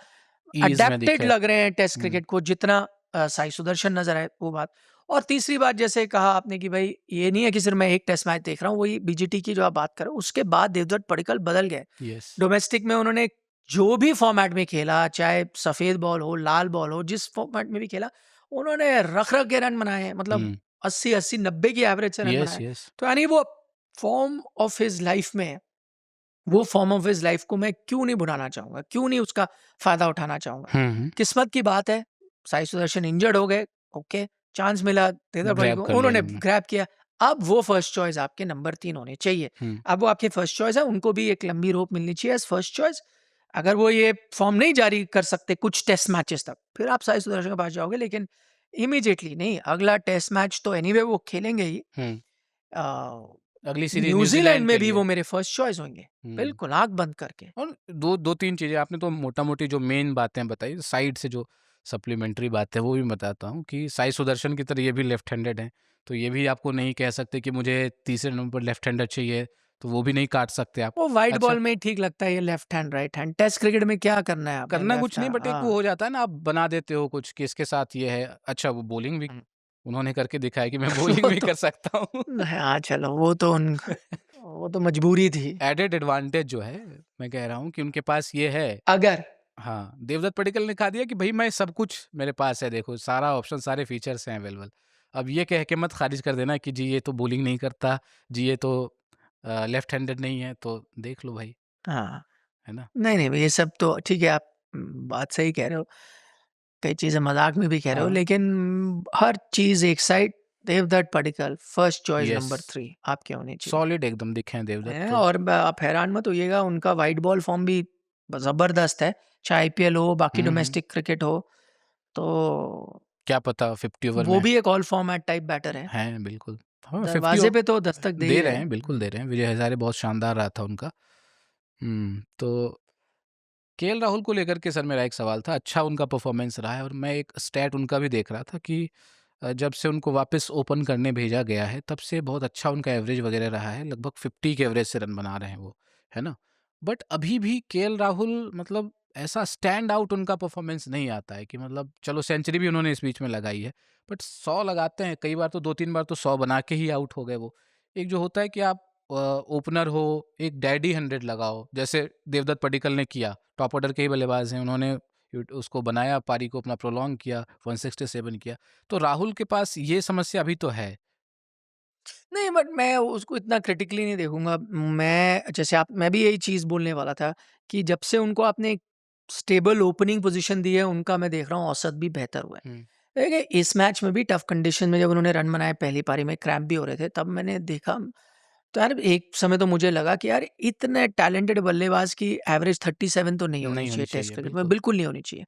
B: ईज में
A: अडेप्टेड
B: दिखे।
A: लग रहे हैं टेस्ट क्रिकेट को जितना साई सुदर्शन नजर आए, वो बात। और तीसरी बात जैसे कहा आपने कि भाई ये नहीं है कि सिर्फ मैं एक टेस्ट मैच देख रहा हूँ, वही बीजीटी की जो आप बात कर रहे हो, उसके बाद देवदत्त पडिक्कल बदल गए।
B: यस
A: डोमेस्टिक में उन्होंने जो भी फॉर्मेट में खेला, चाहे सफेद बॉल हो लाल बॉल हो, जिस फॉर्मेट में भी खेला उन्होंने रख रख के रन बनाए हैं। मतलब 80-80-90 की एवरेज से रन
B: यस
A: बनाए।
B: यस
A: तो यानी वो फॉर्म ऑफ हिज लाइफ में है, वो फॉर्म ऑफ हिज लाइफ को मैं क्यों नहीं भुलाना चाहूंगा, क्यों नहीं उसका फायदा उठाना चाहूंगा। किस्मत की बात है, साई सुदर्शन इंजर्ड हो गए, ओके, चांस मिला देवदत्त पडिक्कल
B: ग्रैब
A: को,
B: कर लिया
A: उन्होंने
B: उन्होंने।
A: ग्रैब किया। अब वो फर्स्ट चॉइस आपके नंबर 3 होने चाहिए। अब वो आपके फर्स्ट चॉइस है, उनको भी एक लंबी रोप मिलनी चाहिए एज फर्स्ट चॉइस। अगर वो ये फॉर्म नहीं जारी कर सकते कुछ टेस्ट मैचेस तक, फिर आप साई सुदर्शन के पास जाओगे, लेकिन इमीडिएटली नहीं। अगला टेस्ट मैच तो एनीवे वो खेलेंगे ही।
B: अगली सीरीज
A: न्यूजीलैंड
B: न्यूजीलैंड
A: में
B: के
A: भी
B: लिए।
A: वो मेरे फर्स्ट चॉइस होंगे, बिल्कुल आंख बंद करके।
B: और दो तीन चीजें आपने तो मोटा मोटी जो मेन बातें बताई, साइड से जो सप्लीमेंट्री बात है वो भी बताता हूँ कि साई सुदर्शन की तरह ये भी लेफ्ट हैंडेड हैं, तो ये भी आपको नहीं कह सकते कि मुझे तीसरे नंबर पर लेफ्ट हैंडर चाहिए, तो वो भी नहीं काट सकते आप।
A: वो वाइट
B: अच्छा,
A: बॉल में ही ठीक लगता है ये left hand right hand. Test cricket में क्या करना है आपने,
B: करना
A: लेफ्ट
B: कुछ नहीं,
A: हैंड।
B: बट एक वो हो जाता है ना, आप बना देते हो कुछ कि इसके साथ ये है। अच्छा, वो बॉलिंग भी उन्होंने करके दिखाया कि मैं बॉलिंग
A: वो
B: भी
A: तो
B: कर सकता हूँ।
A: हाँ चलो, वो तो वो तो मजबूरी थी।
B: एडेड एडवांटेज जो है, मैं कह रहा हूँ कि उनके पास ये है।
A: अगर
B: हाँ, देवदत्त पडिक्कल ने कहा दिया कि भाई मैं सब कुछ मेरे पास है, देखो सारा ऑप्शन सारे फीचर्स हैं अवेलेबल। अब ये कह के मत खारिज कर देना कि जी ये तो बॉलिंग नहीं करता, जी ये तो लेफ्ट हैंडेड नहीं है, तो देख लो भाई,
A: हाँ,
B: है ना?
A: नहीं नहीं ये सब तो ठीक है, आप बात सही कह रहे हो, कई चीजें मजाक में भी कह रहे हो,
B: हाँ,
A: लेकिन हर चीज एक side. Devdutt Padikkal first choice
B: yes,
A: number 3 आपके होने चाहिए।
B: सॉलिड एकदम दिखे हैं देवदत्त
A: हैं,
B: तो।
A: और आप हैरान मत होइएगा, उनका वाइट बॉल फॉर्म भी जबरदस्त है, चाहे आईपीएल हो बाकी
B: हम्म,
A: डोमेस्टिक क्रिकेट हो। तो
B: क्या पता 50 ओवर
A: वो
B: में
A: भी एक ऑल फॉर्मेट टाइप बैटर है,
B: हैं, बिल्कुल। हाँ, 50
A: दरवाजे पे तो दस्तक दे ही
B: दे रहे
A: रहे
B: हैं, बिल्कुल
A: हैं।
B: दे रहे हैं। विजय हजारे बहुत शानदार रहा था उनका। तो केएल राहुल को लेकर के सर मेरा एक सवाल था। अच्छा उनका परफॉर्मेंस रहा है, और मैं एक स्टैट उनका भी देख रहा था कि जब से उनको वापस ओपन करने भेजा गया है तब से बहुत अच्छा उनका एवरेज वगैरह रहा है, लगभग 50 के एवरेज से रन बना रहे हैं वो, है ना? बट अभी भी केएल राहुल मतलब ऐसा स्टैंड आउट उनका परफॉर्मेंस नहीं आता है कि मतलब चलो सेंचुरी भी उन्होंने इस बीच में लगाई है, बट 100 लगाते हैं, कई बार तो 2-3 बार तो 100 बना के ही आउट हो गए वो। एक जो होता है कि आप ओपनर हो, एक डैडी 100 लगाओ, जैसे देवदत्त पडिक्कल ने किया, टॉप ऑर्डर के ही बल्लेबाज हैं, उन्होंने उसको बनाया, पारी को अपना प्रोलॉन्ग किया, 167 किया। तो राहुल के पास ये समस्या अभी तो है।
A: नहीं, बट मैं उसको इतना क्रिटिकली नहीं देखूँगा। मैं भी यही चीज़ बोलने वाला था कि जब से उनको आपने एक स्टेबल ओपनिंग पोज़ीशन दी है, उनका मैं देख रहा हूँ औसत भी बेहतर हुआ है।
B: हुँ,
A: देखिए, इस मैच में भी टफ कंडीशन में जब उन्होंने रन बनाए पहली पारी में क्रैम्प भी हो रहे थे, तब मैंने देखा तो यार एक समय तो मुझे लगा कि यार इतने टैलेंटेड बल्लेबाज की एवरेज 37 तो नहीं होनी
B: नहीं होनी
A: चाहिए टेस्ट
B: चाहिए,
A: क्रिकेट में,
B: बिल्कुल।
A: बिल्कुल नहीं होनी चाहिए।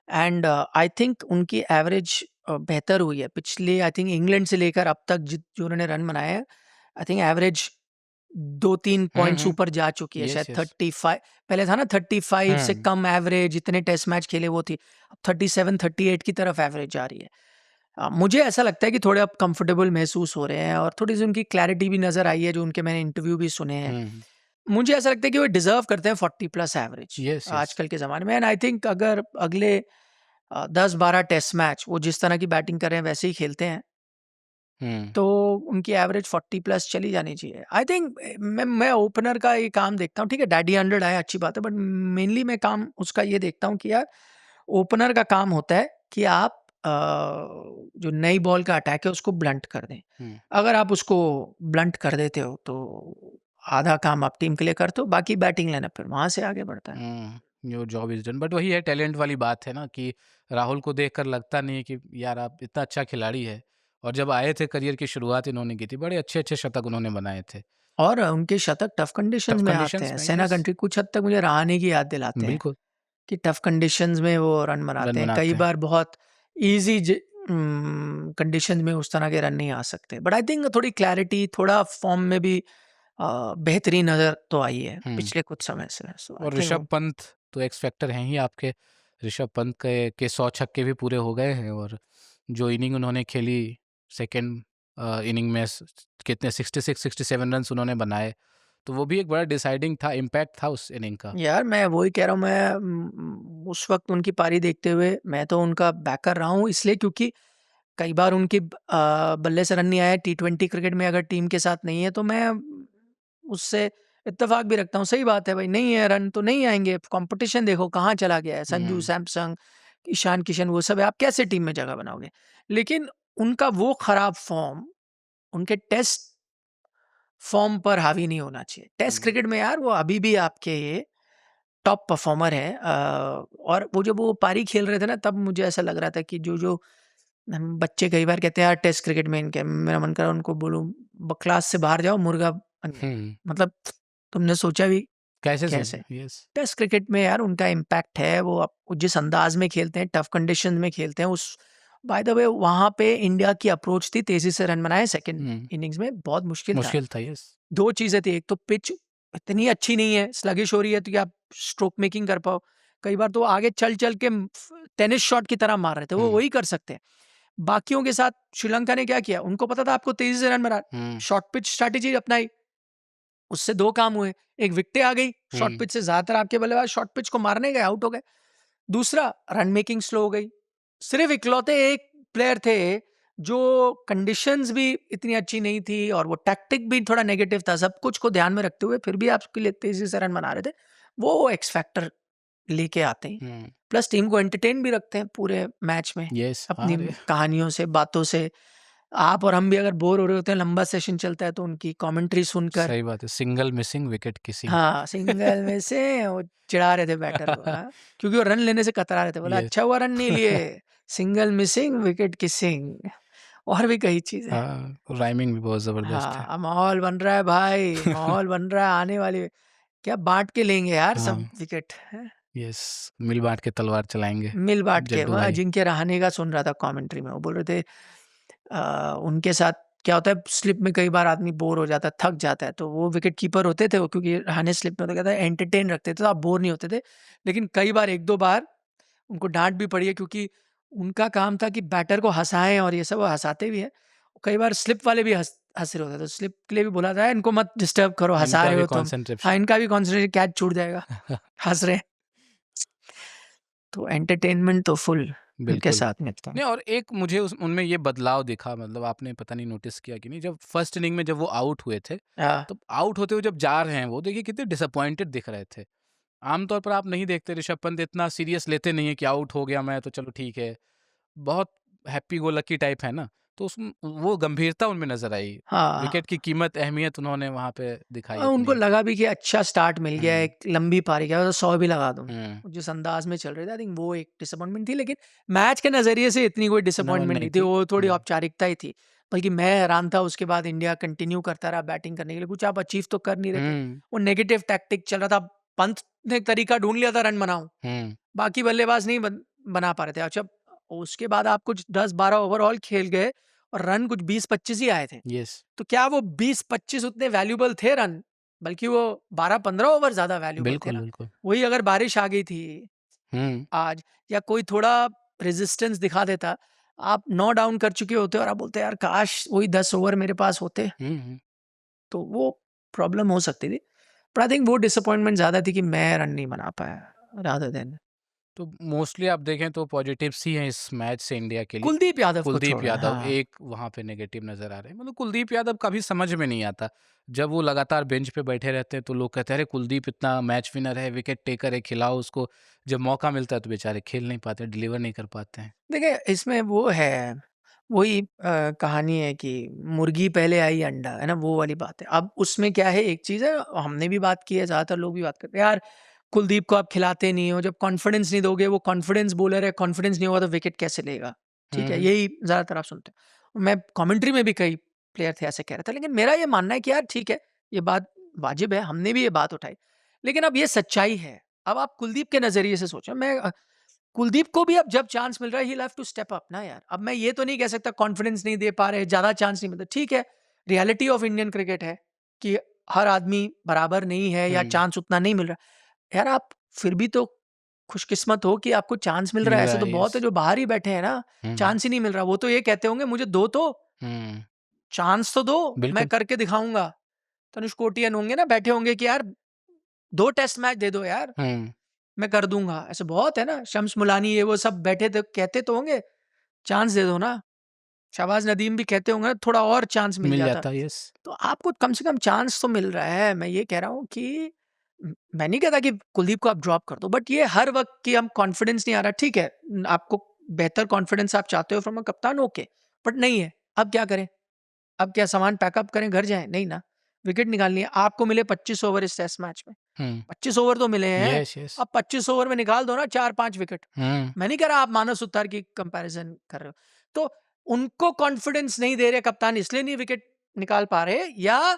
A: एंड आई थिंक उनकी एवरेज बेहतर हुई है पिछले, आई थिंक इंग्लैंड से लेकर अब तक जो उन्होंने रन बनाए हैं, I think average 2-3
B: um,
A: points
B: um.
A: ऊपर जा चुकी है,
B: येस,
A: शायद
B: येस।
A: 35 पहले था ना, 35 से
B: हुँ,
A: कम एवरेज जितने टेस्ट मैच खेले वो थी, अब 37-38 की तरफ एवरेज जा रही है। मुझे ऐसा लगता है कि थोड़े अब कंफर्टेबल महसूस हो रहे हैं और थोड़ी-सी उनकी क्लैरिटी भी नज़र आई है, जो उनके मैंने इंटरव्यू भी सुने हैं।
B: हुँ, हुँ।
A: मुझे ऐसा लगता है कि वो डिज़र्व करते हैं 40 प्लस एवरेज
B: येस, येस।
A: आजकल के ज़माने में, एंड आई थिंक अगर अगले 10-12 टेस्ट मैच वो जिस तरह की बैटिंग कर रहे हैं वैसे ही खेलते हैं,
B: हुँ,
A: तो उनकी एवरेज 40 प्लस चली जानी चाहिए। आई थिंक मैं ओपनर का ये काम देखता हूँ, ठीक है डैडी 100 आया अच्छी बात है, बट मेनली मैं काम उसका ये देखता हूँ कि यार ओपनर का काम होता है कि आप जो नई बॉल का अटैक है उसको ब्लंट कर दें।
B: हुँ,
A: अगर आप उसको ब्लंट कर देते हो तो आधा काम आप टीम के लिए करते हो, बाकी बैटिंग लाइनअप फिर वहाँ से आगे बढ़ता है।
B: Um. Your job is done, but वही है, टैलेंट वाली बात है ना कि राहुल को देखकर लगता नहीं है कि यार आप इतना अच्छा खिलाड़ी है, और जब आए थे करियर की शुरुआत इन्होंने की थी, बड़े अच्छे-अच्छे शतक उन्होंने बनाए थे।
A: और उनके शतक टफ कंडीशंस
B: टफ
A: में आते
B: कंडीशंस
A: हैं।
B: में,
A: सेना
B: येस,
A: कंट्री कुछ हद तक मुझे रहाणे की याद दिलाते हैं
B: बिल्कुल,
A: कि टफ कंडीशंस में वो रन
B: रन
A: बनाते हैं। कई
B: बनाते हैं।
A: बार बहुत ईज़ी कंडीशंस में उस तरह के रन नहीं आ सकते। बट आई थिंक थोड़ी क्लैरिटी, थोड़ा फ़ॉर्म में भी बेहतरी नज़र तो आई है
B: हुँ।
A: पिछले कुछ समय से। सो आई
B: और
A: थिंक
B: ऋषभ पंत तो एक्स फैक्टर हैं ही आपके। ऋषभ पंत के 100 छक्के भी पूरे हो गए हैं, और जो इनिंग उन्होंने खेली सेकंड इनिंग में कितने 66-67 रन्स उन्होंने बनाए, तो वो भी एक बड़ा डिसाइडिंग था, इम्पैक्ट था उस इनिंग का।
A: यार मैं वही कह रहा हूँ, उस वक़्त उनकी पारी देखते हुए मैं तो उनका बैकर रहा हूँ, इसलिए क्योंकि कई बार उनके बल्ले से रन नहीं आया टी20 क्रिकेट में, अगर टीम के साथ नहीं है तो मैं उससे इत्तेफ़ाक भी रखता हूँ। सही बात है भाई, नहीं है रन तो नहीं आएँगे, कॉम्पिटिशन देखो कहाँ चला गया है। संजू
B: हुँ,
A: सैमसन, ईशान किशन वो सब है, आप कैसे टीम में जगह बनाओगे? लेकिन उनका वो खराब फ़ॉर्म उनके टेस्ट फ़ॉर्म पर हावी नहीं होना चाहिए। टेस्ट
B: हुँ,
A: क्रिकेट में यार वो अभी भी आपके टॉप परफ़ॉर्मर हैं। और वो जब वो पारी खेल रहे थे ना, तब मुझे ऐसा लग रहा था कि जो हम बच्चे कई बार कहते हैं यार टेस्ट क्रिकेट में इनके, मेरा मन कर रहा है उनको बोलूँ क्लास से बाहर जाओ, मुर्गा
B: हुँ,
A: मतलब तुमने सोचा भी
B: कैसे
A: कैसे?
B: सोचे? यस।
A: टेस्ट क्रिकेट में यार उनका इम्पैक्ट है, वो जिस अंदाज में खेलते हैं, टफ कंडीशन में खेलते हैं, उस बाय द वे वहाँ पे इंडिया की अप्रोच थी तेजी से रन बनाए, सेकंड
B: हुँ,
A: इनिंग्स में बहुत मुश्किल था।
B: मुश्किल था, यस।
A: 2 चीज़ें थी, एक तो पिच इतनी अच्छी नहीं है, स्लगिश हो रही है तो कि आप स्ट्रोक मेकिंग कर पाओ। कई बार तो आगे चल-चल के टेनिस शॉट की तरह मार रहे थे, वो
B: हुँ,
A: वही कर सकते हैं। बाकियों के साथ श्रीलंका ने क्या किया, उनको पता था आपको तेज़ी से रन बना,
B: हुँ,
A: शॉर्ट पिच स्ट्रैटेजी अपनाई, उससे 2 काम हुए, एक विकेटें आ गई, शॉर्ट
B: हुँ,
A: पिच से ज़्यादातर आपके बल्लेबाज शॉर्ट पिच को मारने गए, आउट हो गए। दूसरा, रन मेकिंग स्लो हो गई। सिर्फ इकलौते एक प्लेयर थे जो कंडीशंस भी इतनी अच्छी नहीं थी और वो टैक्टिक भी थोड़ा नेगेटिव था, सब कुछ को ध्यान में रखते हुए फिर भी आपके लिए तेजी से रन बना रहे थे। वो एक्स फैक्टर लेके आते हैं।
B: हुँ,
A: प्लस टीम को एंटरटेन भी रखते हैं पूरे मैच में
B: यस,
A: अपनी
B: अरे!
A: कहानियों से, बातों से। आप और हम भी अगर बोर हो रहे होते हैं, लंबा सेशन चलता है, तो उनकी कमेंट्री सुनकर,
B: सही बात है, सिंगल मिसिंग विकेट किसिंग।
A: हाँ, सिंगल में से वो चिढ़ा रहे थे बैटर को, हाँ, क्योंकि वो रन लेने से कतरा रहे थे। बोला,
B: यस।
A: "अच्छा हुआ रन नहीं लिए, सिंगल मिसिंग, विकेट किसिंग।" और भी कई चीज़ें।
B: हाँ, राइमिंग भी बहुत ज़बरदस्त है।
A: हाँ, माहौल बन रहा है भाई, माहौल बन रहा है आने वाली, क्या बाँट के लेंगे यार सब
B: हाँ,
A: विकेट, हैं?
B: यस, मिल बाँट के तलवार चलाएँगे,
A: मिल बाँट के।
B: जड्डू
A: मैं
B: भाई।
A: अजिंक्य रहाणे का सुन रहा था कमेंट्री में, वो बोल रहे थे उनके साथ क्या होता है, स्लिप में कई बार आदमी बोर हो जाता है, थक जाता है, तो वो विकेट कीपर होते थे वो, क्योंकि रहाणे स्लिप में तो कहता है एंटरटेन रखते थे, तो आप बोर नहीं होते थे। लेकिन कई बार 1-2 बार उनको डाँट भी पड़ी है, क्योंकि उनका काम था कि बैटर को हँसाएँ और ये सब वो हँसाते भी हैं। कई बार स्लिप वाले भी हँस रहे होते हैं, तो स्लिप के लिए भी बोला था, इनको मत डिस्टर्ब करो, हँसा
B: इनका
A: रहे
B: भी
A: हो तुम। हाँ,
B: कंसंट्रेशन
A: इनका भी कॉन्संट्रेशन, कैच छूट जाएगा, हँस रहे हैं। तो एंटरटेनमेंट तो फुल उनके
B: बिल्कुल।
A: साथ में था।
B: नहीं, और एक मुझे उनमें ये बदलाव दिखा, मतलब आपने पता नहीं नोटिस किया कि नहीं, जब फर्स्ट इनिंग में जब वो आउट हुए थे,
A: हाँ,
B: तो आउट होते हुए जब जा रहे हैं वो, देखिए कितने डिसअपॉइंटेड दिख रहे थे। आमतौर पर आप नहीं देखते, ऋषभ पंत इतना सीरियस लेते नहीं है कि आउट हो गया मैं तो चलो ठीक है। बहुत हैप्पी गो लकी टाइप है ना, तो वो गंभीरता उनमें नज़र आई।
A: हाँ।
B: विकेट की कीमत, अहमियत उन्होंने वहाँ पे दिखाई
A: उनको
B: अपनी।
A: लगा भी कि अच्छा स्टार्ट मिल गया है,
B: हुँ,
A: एक लंबी पारी का तो 100 भी लगा दूँ।
B: हुँ।
A: जिस अंदाज़ में चल रहे थे, आई थिंक वो एक डिसअपॉइंटमेंट थी, लेकिन मैच के नज़रिए से इतनी कोई
B: नो,
A: डिसअपॉइंटमेंट
B: नहीं
A: नहीं थी,
B: थी।
A: वो थोड़ी
B: हुँ,
A: औपचारिकता ही थी। बल्कि मैं हैरान था, उसके बाद इंडिया कंटिन्यू करता रहा बैटिंग करने के लिए, कुछ आप अचीव तो कर नहीं रहे थे।
B: हुँ,
A: वो नेगेटिव टैक्टिक चल रहा था, पंत ने एक तरीका ढूँढ लिया था रन बनाऊँ,
B: हुँ,
A: बाकी बल्लेबाज नहीं बना पा रहे थे। अच्छा, उसके बाद आप कुछ 10-12 ओवरऑल खेल गए और रन कुछ 20-25 ही आए थे।
B: येस।
A: तो क्या वो 20-25 उतने वैल्यूएबल थे रन? बल्कि वो 12-15 ओवर ज़्यादा वैल्यूएबल थे
B: बिल्कुल,
A: ना।
B: बिल्कुल।
A: वही अगर बारिश आ गई थी
B: हुँ,
A: आज, या कोई थोड़ा रेजिस्टेंस दिखा देता, आप 9 डाउन कर चुके होते और आप बोलते यार काश वही 10 ओवर मेरे पास होते,
B: हुँ, हुँ।
A: तो वो प्रॉब्लम हो सकती थी। बट आई थिंक वो डिसअपॉइंटमेंट ज़्यादा थी कि मैं रन नहीं बना पाया रादर देन
B: तो मोस्टली आप देखें तो पॉजिटिव्स ही हैं इस मैच से इंडिया के लिए।
A: कुलदीप यादव को
B: कुलदीप
A: छोड़।
B: यादव
A: हाँ।
B: एक वहाँ पे नेगेटिव नज़र आ रहे हैं। मतलब कुलदीप यादव कभी समझ में नहीं आता। जब वो लगातार बेंच पे बैठे रहते हैं तो लोग कहते हैं अरे कुलदीप इतना मैच विनर है, विकेट टेकर है, खिलाओ उसको। जब मौका मिलता है तो बेचारे खेल नहीं पाते, डिलीवर नहीं कर पाते हैं।
A: देखिए, इसमें वो है, वही कहानी है कि मुर्गी पहले आई अंडा, है ना? वो वाली बात है। अब उसमें क्या है, एक चीज़ है, हमने भी बात की है, ज़्यादातर लोग भी बात करते हैं, यार कुलदीप को आप खिलाते नहीं हो, जब कॉन्फिडेंस नहीं दोगे, वो कॉन्फिडेंस बॉलर है, कॉन्फिडेंस नहीं होगा तो विकेट कैसे लेगा? ठीक
B: हुँ,
A: है?
B: हुँ।
A: यही ज़्यादातर आप सुनते हो। मैं कमेंट्री में भी कई प्लेयर थे ऐसे कह रहे थे, लेकिन मेरा ये मानना है कि यार ठीक है, ये बात वाजिब है, हमने भी ये बात उठाई। लेकिन अब ये सच्चाई है। अब आप कुलदीप के नज़रिए से सोचो, कुलदीप को भी अब जब चांस मिल रहा है, he have to step up ना यार। अब मैं ये तो नहीं कह सकता कॉन्फिडेंस नहीं दे पा रहे, ज़्यादा चांस नहीं मिलता। ठीक है, रियलिटी ऑफ इंडियन क्रिकेट है कि हर आदमी बराबर नहीं है या
B: हुँ,
A: चांस उतना नहीं मिल रहा। यार आप फिर भी तो खुशकिस्मत हो कि आपको चांस मिल रहा
B: मिल
A: है।
B: रहा
A: ऐसे तो
B: है,
A: बहुत है
B: यस।
A: जो बाहर ही बैठे हैं ना,
B: हुँ, हुँ।
A: चांस ही नहीं मिल रहा। वो तो ये कहते होंगे मुझे दो तो,
B: हुँ,
A: चांस तो दो, मैं
B: बिल्कुल।
A: करके दिखाऊँगा। तनुष कोटियन होंगे ना, बैठे होंगे कि यार 2 टेस्ट मैच दे दो यार,
B: हुँ,
A: मैं कर दूँगा। ऐसे बहुत है ना, शम्स मुलानी ये वो सब बैठे थे, कहते तो होंगे, चांस दे दो ना। शहबाज़ नदीम भी कहते होंगे ना, थोड़ा और चांस मिल
B: मिल
A: जाता।
B: जाता है, यस।
A: तो आपको कम से कम चांस तो मिल रहा है। मैं ये कह रहा हूँ कि मैं नहीं कहता कि कुलदीप को आप ड्रॉप कर दो, बट ये हर वक़्त कि हम कॉन्फिडेंस नहीं आ रहा, ठीक है, आपको बेहतर कॉन्फिडेंस आप चाहते हो फ्रॉम अ कप्तान, ओके, बट नहीं है। अब क्या करें? अब क्या सामान पैकअप करें, घर जाएँ? नहीं ना, विकेट निकालनी है। आपको मिले 25 ओवर इस टेस्ट मैच में,
B: हुँ,
A: 25 ओवर तो मिले हैं,
B: यस, यस।
A: अब 25 ओवर में निकाल दो ना 4-5 विकेट।
B: हुँ,
A: मैं नहीं कह रहा आप मानव सुतार की कंपैरिजन कर रहे हो। तो उनको कॉन्फिडेंस नहीं दे रहे कप्तान, इसलिए नहीं विकेट निकाल पा रहे, या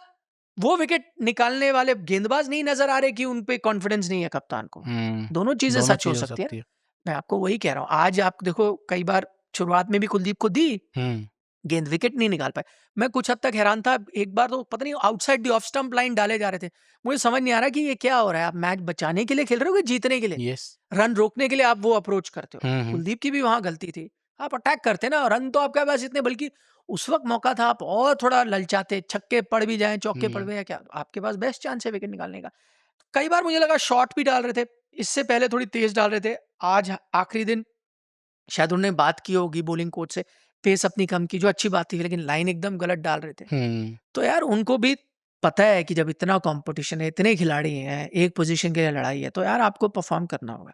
A: वो विकेट निकालने वाले गेंदबाज नहीं नजर आ रहे कि उन पे कॉन्फिडेंस नहीं है कप्तान को।
B: हुँ।
A: दोनों चीजें
B: दोनों
A: सच हो
B: चीज़ हो
A: सकती है।
B: सकती है।
A: मैं आपको वही कह रहा हूँ। आज आप देखो, कई बार शुरुआत में भी कुलदीप को दी
B: हुँ,
A: गेंद, विकेट नहीं निकाल पाए। मैं कुछ हद तक हैरान था, एक बार तो पता नहीं outside the off stump line डाले जा रहे थे। मुझे समझ नहीं आ रहा कि ये क्या हो रहा है, आप मैच बचाने के लिए खेल रहे हो कि जीतने के लिए?
B: यस।
A: रन रोकने के लिए आप वो अप्रोच करते हो।
B: हुँ, हुँ,
A: कुलदीप की भी वहाँ गलती थी। आप अटैक करते ना, रन तो आपके पास इतने, बल्कि उस वक़्त मौका था आप और थोड़ा ललचाते, छक्के पड़ भी जाएँ, चौके पड़
B: हुँ,
A: गए या क्या, आपके पास बेस्ट चांस है विकेट निकालने का। कई बार मुझे लगा शॉट भी डाल रहे थे, इससे पहले थोड़ी तेज़ डाल रहे थे। आज आखिरी दिन शायद उन्होंने बात की होगी बॉलिंग कोच से, पेस अपनी कम की, जो अच्छी बात थी, लेकिन लाइन एकदम गलत डाल रहे थे।
B: हुँ,
A: तो यार उनको भी पता है कि जब इतना कंपटीशन है, इतने खिलाड़ी हैं, एक पोजीशन के लिए लड़ाई है, तो यार आपको परफॉर्म करना होगा।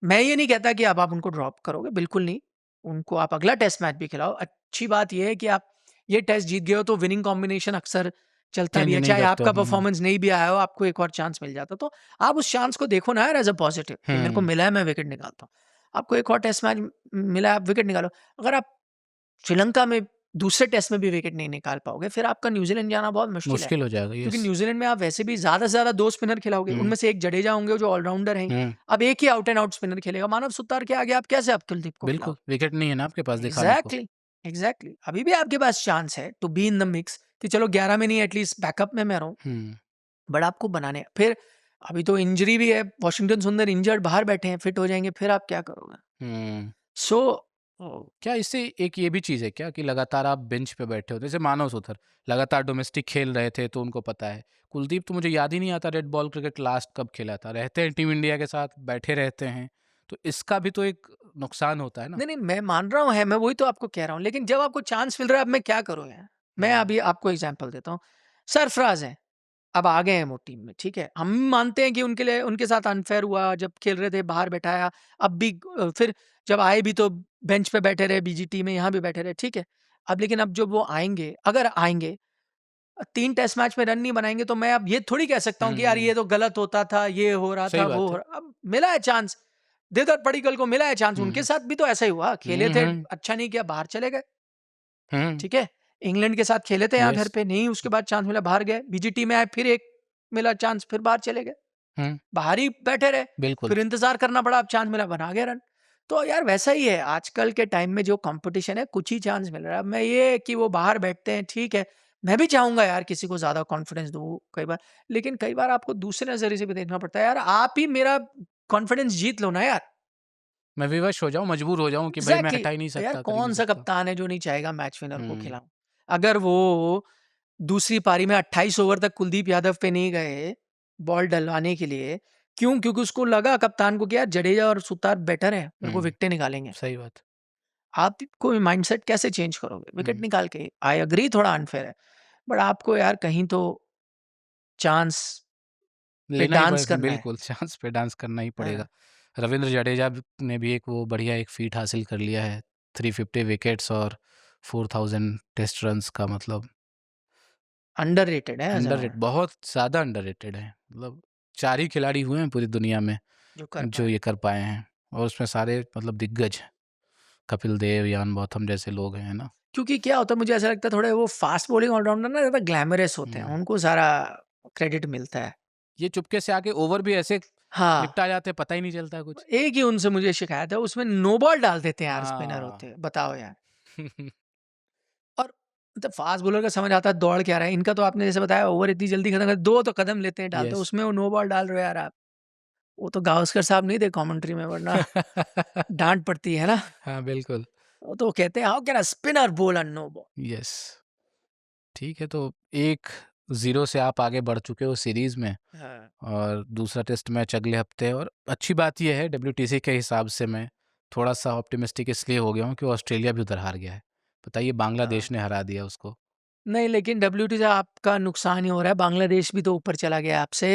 A: मैं ये नहीं कहता कि अब आप उनको ड्रॉप करोगे, बिल्कुल नहीं। उनको आप अगला टेस्ट मैच भी खिलाओ। अच्छी बात ये है कि आप ये टेस्ट जीत गए हो तो विनिंग कॉम्बिनेशन अक्सर चलता भी
B: चेंज
A: है।
B: नहीं
A: चाहे
B: करते हो।
A: आपका
B: हुँ,
A: परफॉर्मेंस नहीं भी आया हो, आपको एक और चांस मिल जाता। तो आप उस चांस को देखो ना यार एज़ अ पॉजिटिव कि मेरे को
B: हुँ,
A: मिला है, मैं विकेट निकालता हूँ। आपको एक और टेस्ट मैच मिला है, आप विकेट निकालो। अगर आप श्रीलंका में दूसरे टेस्ट में भी विकेट नहीं निकाल पाओगे, फिर आपका न्यूज़ीलैंड जाना बहुत मुश्किल है।
B: मुश्किल हो जाएगा,
A: क्योंकि
B: यस।
A: न्यूज़ीलैंड में आप वैसे भी ज़्यादा से ज़्यादा 2 स्पिनर खिलाओगे,
B: हुँ,
A: उनमें से एक जडेजा होंगे जो ऑलराउंडर हैं।
B: हुँ,
A: अब एक ही आउट एंड आउट स्पिनर खेलेगा, मानव सुतार के आगे आप कैसे आप कुलदीप को
B: बिल्कुल,
A: खिलाओगे?
B: विकेट नहीं है ना आपके पास दिखाने को।
A: Exactly, exactly. अभी भी आपके पास चांस है to be in the mix कि चलो 11 में नहीं, एटलीस्ट बैकअप में मैं रहूँ,
B: हुँ,
A: बट आपको बनाने हैं। फिर अभी तो इंजरी भी है, वाशिंगटन सुंदर इंजर्ड बाहर बैठे हैं, फिट हो जाएँगे, फिर आप क्या करोगे?
B: हुँ,
A: सो
B: क्या इससे एक ये भी चीज़ है क्या कि लगातार आप बेंच पे बैठे हो? जैसे मानव सुथर लगातार डोमेस्टिक खेल रहे थे तो उनको पता है। कुलदीप तो मुझे याद ही नहीं आता रेड बॉल क्रिकेट लास्ट कब खेला था। रहते हैं टीम इंडिया के साथ, बैठे रहते हैं, तो इसका भी तो एक नुकसान होता है ना?
A: नहीं, नहीं, मैं मान रहा हूँ है, मैं वही तो आपको कह रहा हूँ, लेकिन जब आपको चांस मिल रहा है, अब मैं क्या करूँ यार? मैं
B: हुँ।
A: अभी आपको एग्ज़ाम्पल देता हूँ। सरफ़राज़ हैं, अब आ गए हैं वो टीम में, ठीक है? हम मानते हैं कि उनके लिए उनके साथ अनफ़ेयर हुआ, जब खेल रहे थे बाहर बैठाया, अब भी फिर जब आए भी तो बेंच पे बैठे रहे, बीजीटी में यहाँ भी बैठे रहे, ठीक है? अब लेकिन अब जब वो आएँगे, अगर आएँगे 3 टेस्ट मैच में रन नहीं बनाएँगे, तो मैं अब ये थोड़ी कह सकता हूँ कि यार ये
B: हुँ,
A: तो गलत होता था, ये हो रहा
B: सही
A: था, वो
B: बात
A: हो
B: है।
A: रहा अब मिला है चांस। देवदत्त पडिक्कल को मिला है चांस, उनके
B: हुँ।
A: साथ भी तो ऐसा ही हुआ। खेले
B: हुँ,
A: थे,
B: हुँ,
A: अच्छा नहीं किया, बाहर चले गए,
B: हुँ।
A: ठीक है? इंग्लैंड के साथ खेले थे यहाँ घर
B: येस।
A: पे, नहीं उसके बाद चांस मिला, बाहर गए। बीजीटी में आए, फिर एक मिला चांस, फिर बाहर चले गए।
B: हुँ,
A: बाहर ही बैठे रहे,
B: बिल्कुल।
A: फिर इंतज़ार करना पड़ा, अब चांस मिला, बना गए रन। तो यार वैसा ही है, आजकल के टाइम में जो कॉम्पिटिशन है, कुछ ही चांस मिल रहा है। अब मैं ये कि वो बाहर बैठते हैं, ठीक है। मैं भी चाहूँगा यार किसी को ज़्यादा कॉन्फिडेंस दूँ कई बार, लेकिन कई बार आपको दूसरे नज़रिए से भी देखना पड़ता है। यार आप ही मेरा कॉन्फिडेंस जीत लो ना यार।
B: मैं विवश हो जाऊँ, मजबूर हो जाऊँ कि भाई मैं
A: एग्ज़ैक्टली
B: हटा ही नहीं
A: यार
B: सकता, कर ही नहीं
A: कौन-सा
B: सकता।
A: कप्तान है जो नहीं चाहेगा मैच विनर को
B: हुँ,
A: खिलाऊँ? अगर वो दूसरी पारी में 28 ओवर तक कुलदीप यादव पे नहीं गए, बॉल डलवाने के लिए, क्यों? क्योंकि उसको लगा कप्तान को कि यार जडेजा और सुतार बेटर है, मेरे को
B: हुँ,
A: विकेटें निकालेंगे।
B: सही बात।
A: आप कोई माइंडसेट कैसे चेंज करोगे? विकेट
B: हुँ,
A: निकाल के। आई एग्री थोड़ा अनफेयर है, बट आपको यार कहीं तो चांस पे
B: लेना ही
A: डांस करना है।
B: बिल्कुल चांस पे डांस करना ही
A: हाँ,
B: पड़ेगा। रवींद्र जडेजा ने भी एक वो बढ़िया एक फ़ीट हासिल कर लिया है, 350 विकेट्स और 4000 टेस्ट रन्स का मतलब
A: अंडररेटेड है ऐसा
B: अंडररेट बहुत ज़्यादा अंडररेटेड है। मतलब 4 ही खिलाड़ी हुए हैं पूरी दुनिया में
A: जो कर
B: जो
A: पाए।
B: ये कर पाए हैं और उसमें सारे मतलब दिग्गज हैं। कपिल देव, यान बोथम जैसे लोग हैं, है ना?
A: क्योंकि क्या होता है मुझे ऐसा लगता है थोड़े वो फास्ट बॉलिंग ऑलराउंडर ना ज़्यादा ग्लैमरस होते हैं,
B: हुँ।
A: उनको सारा क्रेडिट मिलता है।
B: ये चुपके से आके ओवर भी ऐसे
A: हाँ,
B: निपटा जाते हैं, पता ही नहीं चलता कुछ।
A: एक ही उनसे मुझे शिकायत है, उसमें नो बॉल डाल देते हैं यार स्पिनर
B: हाँ।
A: होते, बताओ यार। और मतलब फास्ट बॉलर का समझ आता है दौड़ क्या रहा है, इनका तो आपने जैसे बताया ओवर इतनी जल्दी खत्म कर 2 तो कदम लेते हैं डालते हैं,
B: यस।
A: उसमें वो नो बॉल डाल रहे हो यार आप। वो तो गावस्कर साहब नहीं थे कमेंट्री में वरना डाँट पड़ती है ना।
B: हाँ, बिल्कुल।
A: वो तो कहते हैं हाउ कैन अ स्पिनर बोल अ नो बॉल।
B: यस। ठीक है, तो 1-0 से आप आगे बढ़ चुके हो सीरीज़ में
A: हाँ।
B: और दूसरा टेस्ट मैच अगले हफ्ते है और अच्छी बात ये है डब्ल्यूटीसी के हिसाब से मैं थोड़ा-सा ऑप्टिमिस्टिक इसलिए हो गया हूँ कि ऑस्ट्रेलिया भी उधर हार गया है। बताइए
A: हाँ।
B: बांग्लादेश ने हरा दिया उसको।
A: नहीं लेकिन WT से आपका नुकसान ही हो रहा है, बांग्लादेश भी तो ऊपर चला गया आपसे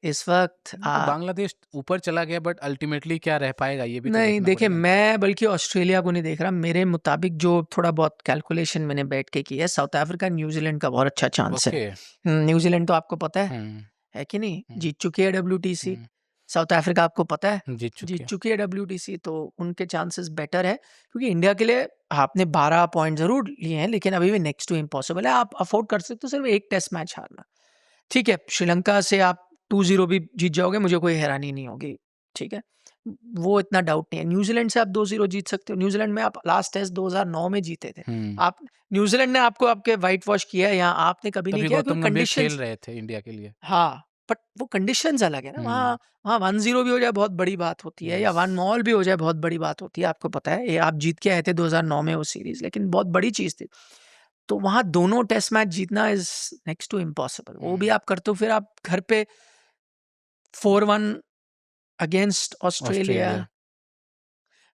A: इस वक़्त
B: तो बांग्लादेश ऊपर चला गया बट अल्टीमेटली क्या रह पाएगा ये भी तो
A: नहीं
B: देखना
A: देखिए
B: पड़ेगा ना।
A: मैं बल्कि ऑस्ट्रेलिया को नहीं देख रहा, मेरे मुताबिक जो थोड़ा बहुत कैलकुलेशन मैंने बैठ के की है, साउथ अफ्रीका, न्यूज़ीलैंड का बहुत अच्छा चांस है।
B: ओके।
A: न्यूज़ीलैंड तो आपको पता
B: हुँ,
A: है कि नहीं?
B: हुँ,
A: जीत चुकी है WTC।
B: हुँ।
A: साउथ अफ्रीका आपको पता है,
B: जीत चुकी
A: जीत
B: है।
A: चुकी है WTC तो उनके चांसेस बेटर है क्योंकि इंडिया के लिए आपने 12 पॉइंट ज़रूर लिए हैं लेकिन अभी भी नेक्स्ट टू इम्पॉसिबल है। आप अफ़ोर्ड कर सकते हो सिर्फ 1 टेस्ट मैच हारना। ठीक है, श्रीलंका से आप 2-0 भी जीत जाओगे, मुझे कोई हैरानी नहीं होगी, ठीक है? वो इतना डाउट नहीं है। न्यूज़ीलैंड से आप 2-0 जीत सकते हो। न्यूज़ीलैंड में आप लास्ट टेस्ट 2009 में जीते थे।
B: हुँ।
A: आप न्यूज़ीलैंड ने आपको आपके व्हाइट वॉश किया है यहाँ आपने कभी नहीं
B: तभी
A: किया क्योंकि
B: गौतम गंभीर खेल
A: कंडीशंस
B: रहे थे इंडिया के लिए।
A: हाँ, बट वो कंडीशंस अलग है ना, वहाँ
B: हुँ,
A: वहाँ 1-0 भी हो जाए बहुत बड़ी बात होती है या
B: यस।
A: 1 ऑल भी हो जाए बहुत बड़ी बात होती है, आपको पता है। ये आप जीत के आए थे 2009 में वो सीरीज़ लेकिन बहुत बड़ी चीज़ थी। तो वहाँ दोनों टेस्ट मैच जीतना इज़ नेक्स्ट टू इम्पॉसिबल। वो भी
B: हुँ,
A: आप करते हो फिर आप घर पे 4-1 against Australia.
B: Australia.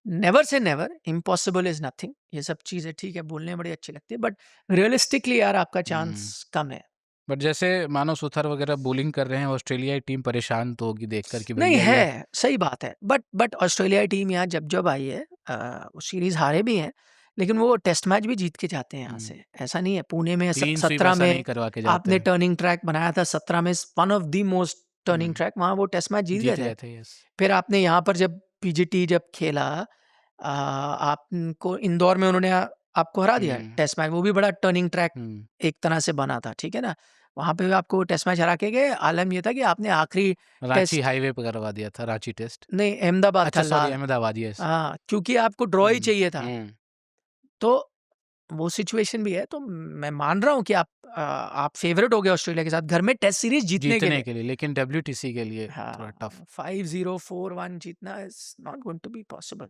A: Never say never, impossible is nothing. ये सब चीज़ें ठीक है, बोलने में बड़ी अच्छी लगती है बट रियलिस्टिकली यार आपका चांस
B: हुँ।
A: कम है।
B: बट जैसे मानव सुथार वगैरह बॉलिंग कर रहे हैं, ऑस्ट्रेलियाई टीम परेशान तो होगी देखकर कि
A: नहीं
B: भैया ये
A: है, सही बात है। बट ऑस्ट्रेलिया टीम यहाँ जब-जब आई है वो सीरीज़ हारे भी हैं, लेकिन वो टेस्ट मैच भी जीत के जाते हैं यहाँ
B: हुँ,
A: से। ऐसा नहीं है, पुणे में
B: क्लीन स्वीप
A: 17
B: ऐसा नहीं
A: में
B: करवा के जाते
A: आपने
B: हैं।
A: टर्निंग ट्रैक बनाया था, 17 में one of the most turning
B: hmm,
A: track वहाँ वो टेस्ट मैच जीत गए
B: जीत
A: थे।
B: गए थे, यस।
A: फिर आपने यहाँ पर जब पीजीटी जब खेला आपको इंदौर में उन्होंने आपको हरा दिया
B: हुँ,
A: टेस्ट मैच, वो भी बड़ा टर्निंग ट्रैक
B: हुँ।
A: एक तरह से बना था, ठीक है ना? वहाँ पे भी आपको टेस्ट मैच हरा के गए, आलम ये था कि आपने आखिरी
B: रांची
A: टेस्ट
B: हाईवे पे करवा दिया था, रांची टेस्ट।
A: नहीं, अहमदाबाद था
B: अच्छा सॉरी अहमदाबाद, यस।
A: हाँ, क्योंकि आपको ड्रॉ ही
B: हुँ,
A: चाहिए था।
B: हुँ,
A: तो वो सिचुएशन भी है, तो मैं मान रहा हूँ कि आप फेवरेट हो गए ऑस्ट्रेलिया के साथ घर में टेस्ट सीरीज जीतने के लिए।
B: लेकिन WTC के लिए थोड़ा
A: हाँ,
B: टफ।
A: 5-0 4-1 जीतना is not going to be possible.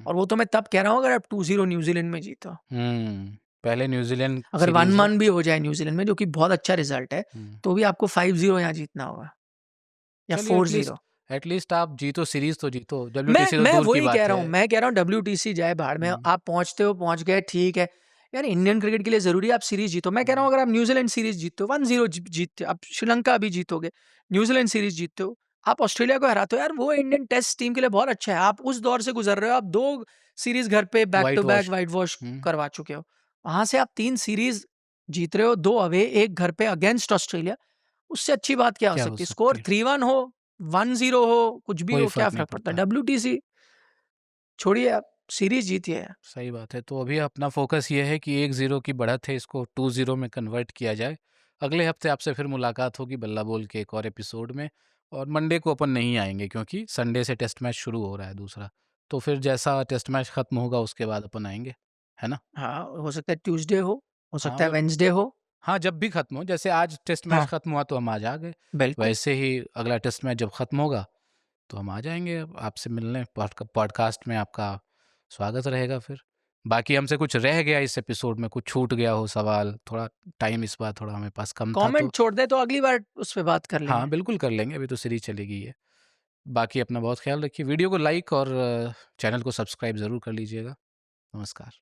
A: और वो तो मैं तब कह रहा हूँ अगर आप 2-0 न्यूजीलैंड में जीतो,
B: पहले न्यूजीलैंड
A: अगर
B: सीरीज है।
A: 1-1 भी हो जाए न्यूजीलैंड में, जो कि बहुत अच्छा रिजल्ट है, तो भी आपको 5-0 यहाँ जीतना होगा या
B: चलिए
A: 4-0।
B: एटलीस्ट आप जीतो, सीरीज तो जीतो।
A: मैं
B: WTC तो
A: मैं
B: दूर की
A: वही कह
B: बात
A: रहा हूँ,
B: है।
A: मैं कह रहा हूँ WTC जाए बाहर में, आप पहुंचते हो, पहुंच गए, ठीक है यार। इंडियन क्रिकेट के लिए जरूरी है आप सीरीज जीतो। मैं कह रहा हूँ अगर आप न्यूजीलैंड सीरीज जीतते हो 1-0 जीतते हो, आप श्रीलंका भी जीतोगे, न्यूजीलैंड सीरीज जीतते हो, आप ऑस्ट्रेलिया को हराते हो, यार वो इंडियन टेस्ट टीम के लिए बहुत अच्छा है। आप उस दौर से गुजर रहे हो, आप 2 सीरीज घर पे back to back whitewash करवा चुके हो, वहां से आप 3 सीरीज जीत रहे हो, 2 अवे 1 घर पे अगेंस्ट ऑस्ट्रेलिया। उससे अच्छी बात क्या हो सकती है? स्कोर 3-1 हो, 1-0 हो, कुछ भी
B: कोई
A: हो, क्या
B: फर्क नहीं
A: फर्क पड़ता है?
B: पड़ता।
A: WTC छोड़िए, आप सीरीज जीतिए यार।
B: सही बात है। तो अभी अपना फोकस ये है कि 1-0 की बढ़त है, इसको 2-0 में कन्वर्ट किया जाए। अगले हफ्ते आपसे फिर मुलाकात होगी बल्ला बोल के एक और एपिसोड में। और मंडे को अपन नहीं आएंगे क्योंकि संडे से टेस्ट मैच शुरू हो रहा है दूसरा। तो फिर जैसा टेस्ट मैच खत्म होगा उसके बाद अपन आएंगे, है ना?
A: हाँ, हो सकता है ट्यूसडे हो
B: हाँ,
A: सकता है वेंसडे हो।
B: हाँ, जब भी खत्म हो, जैसे आज टेस्ट मैच
A: हाँ,
B: खत्म हुआ तो हम आज आ गए।
A: बिल्कुल।
B: वैसे ही अगला टेस्ट मैच जब खत्म होगा तो हम आ जाएंगे आपसे मिलने। पॉडकास्ट में आपका स्वागत रहेगा फिर। बाकी हमसे कुछ रह गया इस एपिसोड में, कुछ छूट गया हो सवाल, थोड़ा टाइम इस बार थोड़ा हमें पास कम था, तो
A: कमेंट छोड़ दे तो अगली बार उस पे बात कर
B: हाँ
A: लेंगे।
B: बिल्कुल कर लेंगे, अभी तो सीरीज चलेगी है। बाकी अपना बहुत ख्याल रखिए, वीडियो को लाइक और चैनल को सब्सक्राइब ज़रूर कर लीजिएगा। नमस्कार।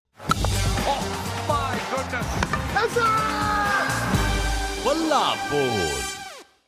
C: Balla Ball.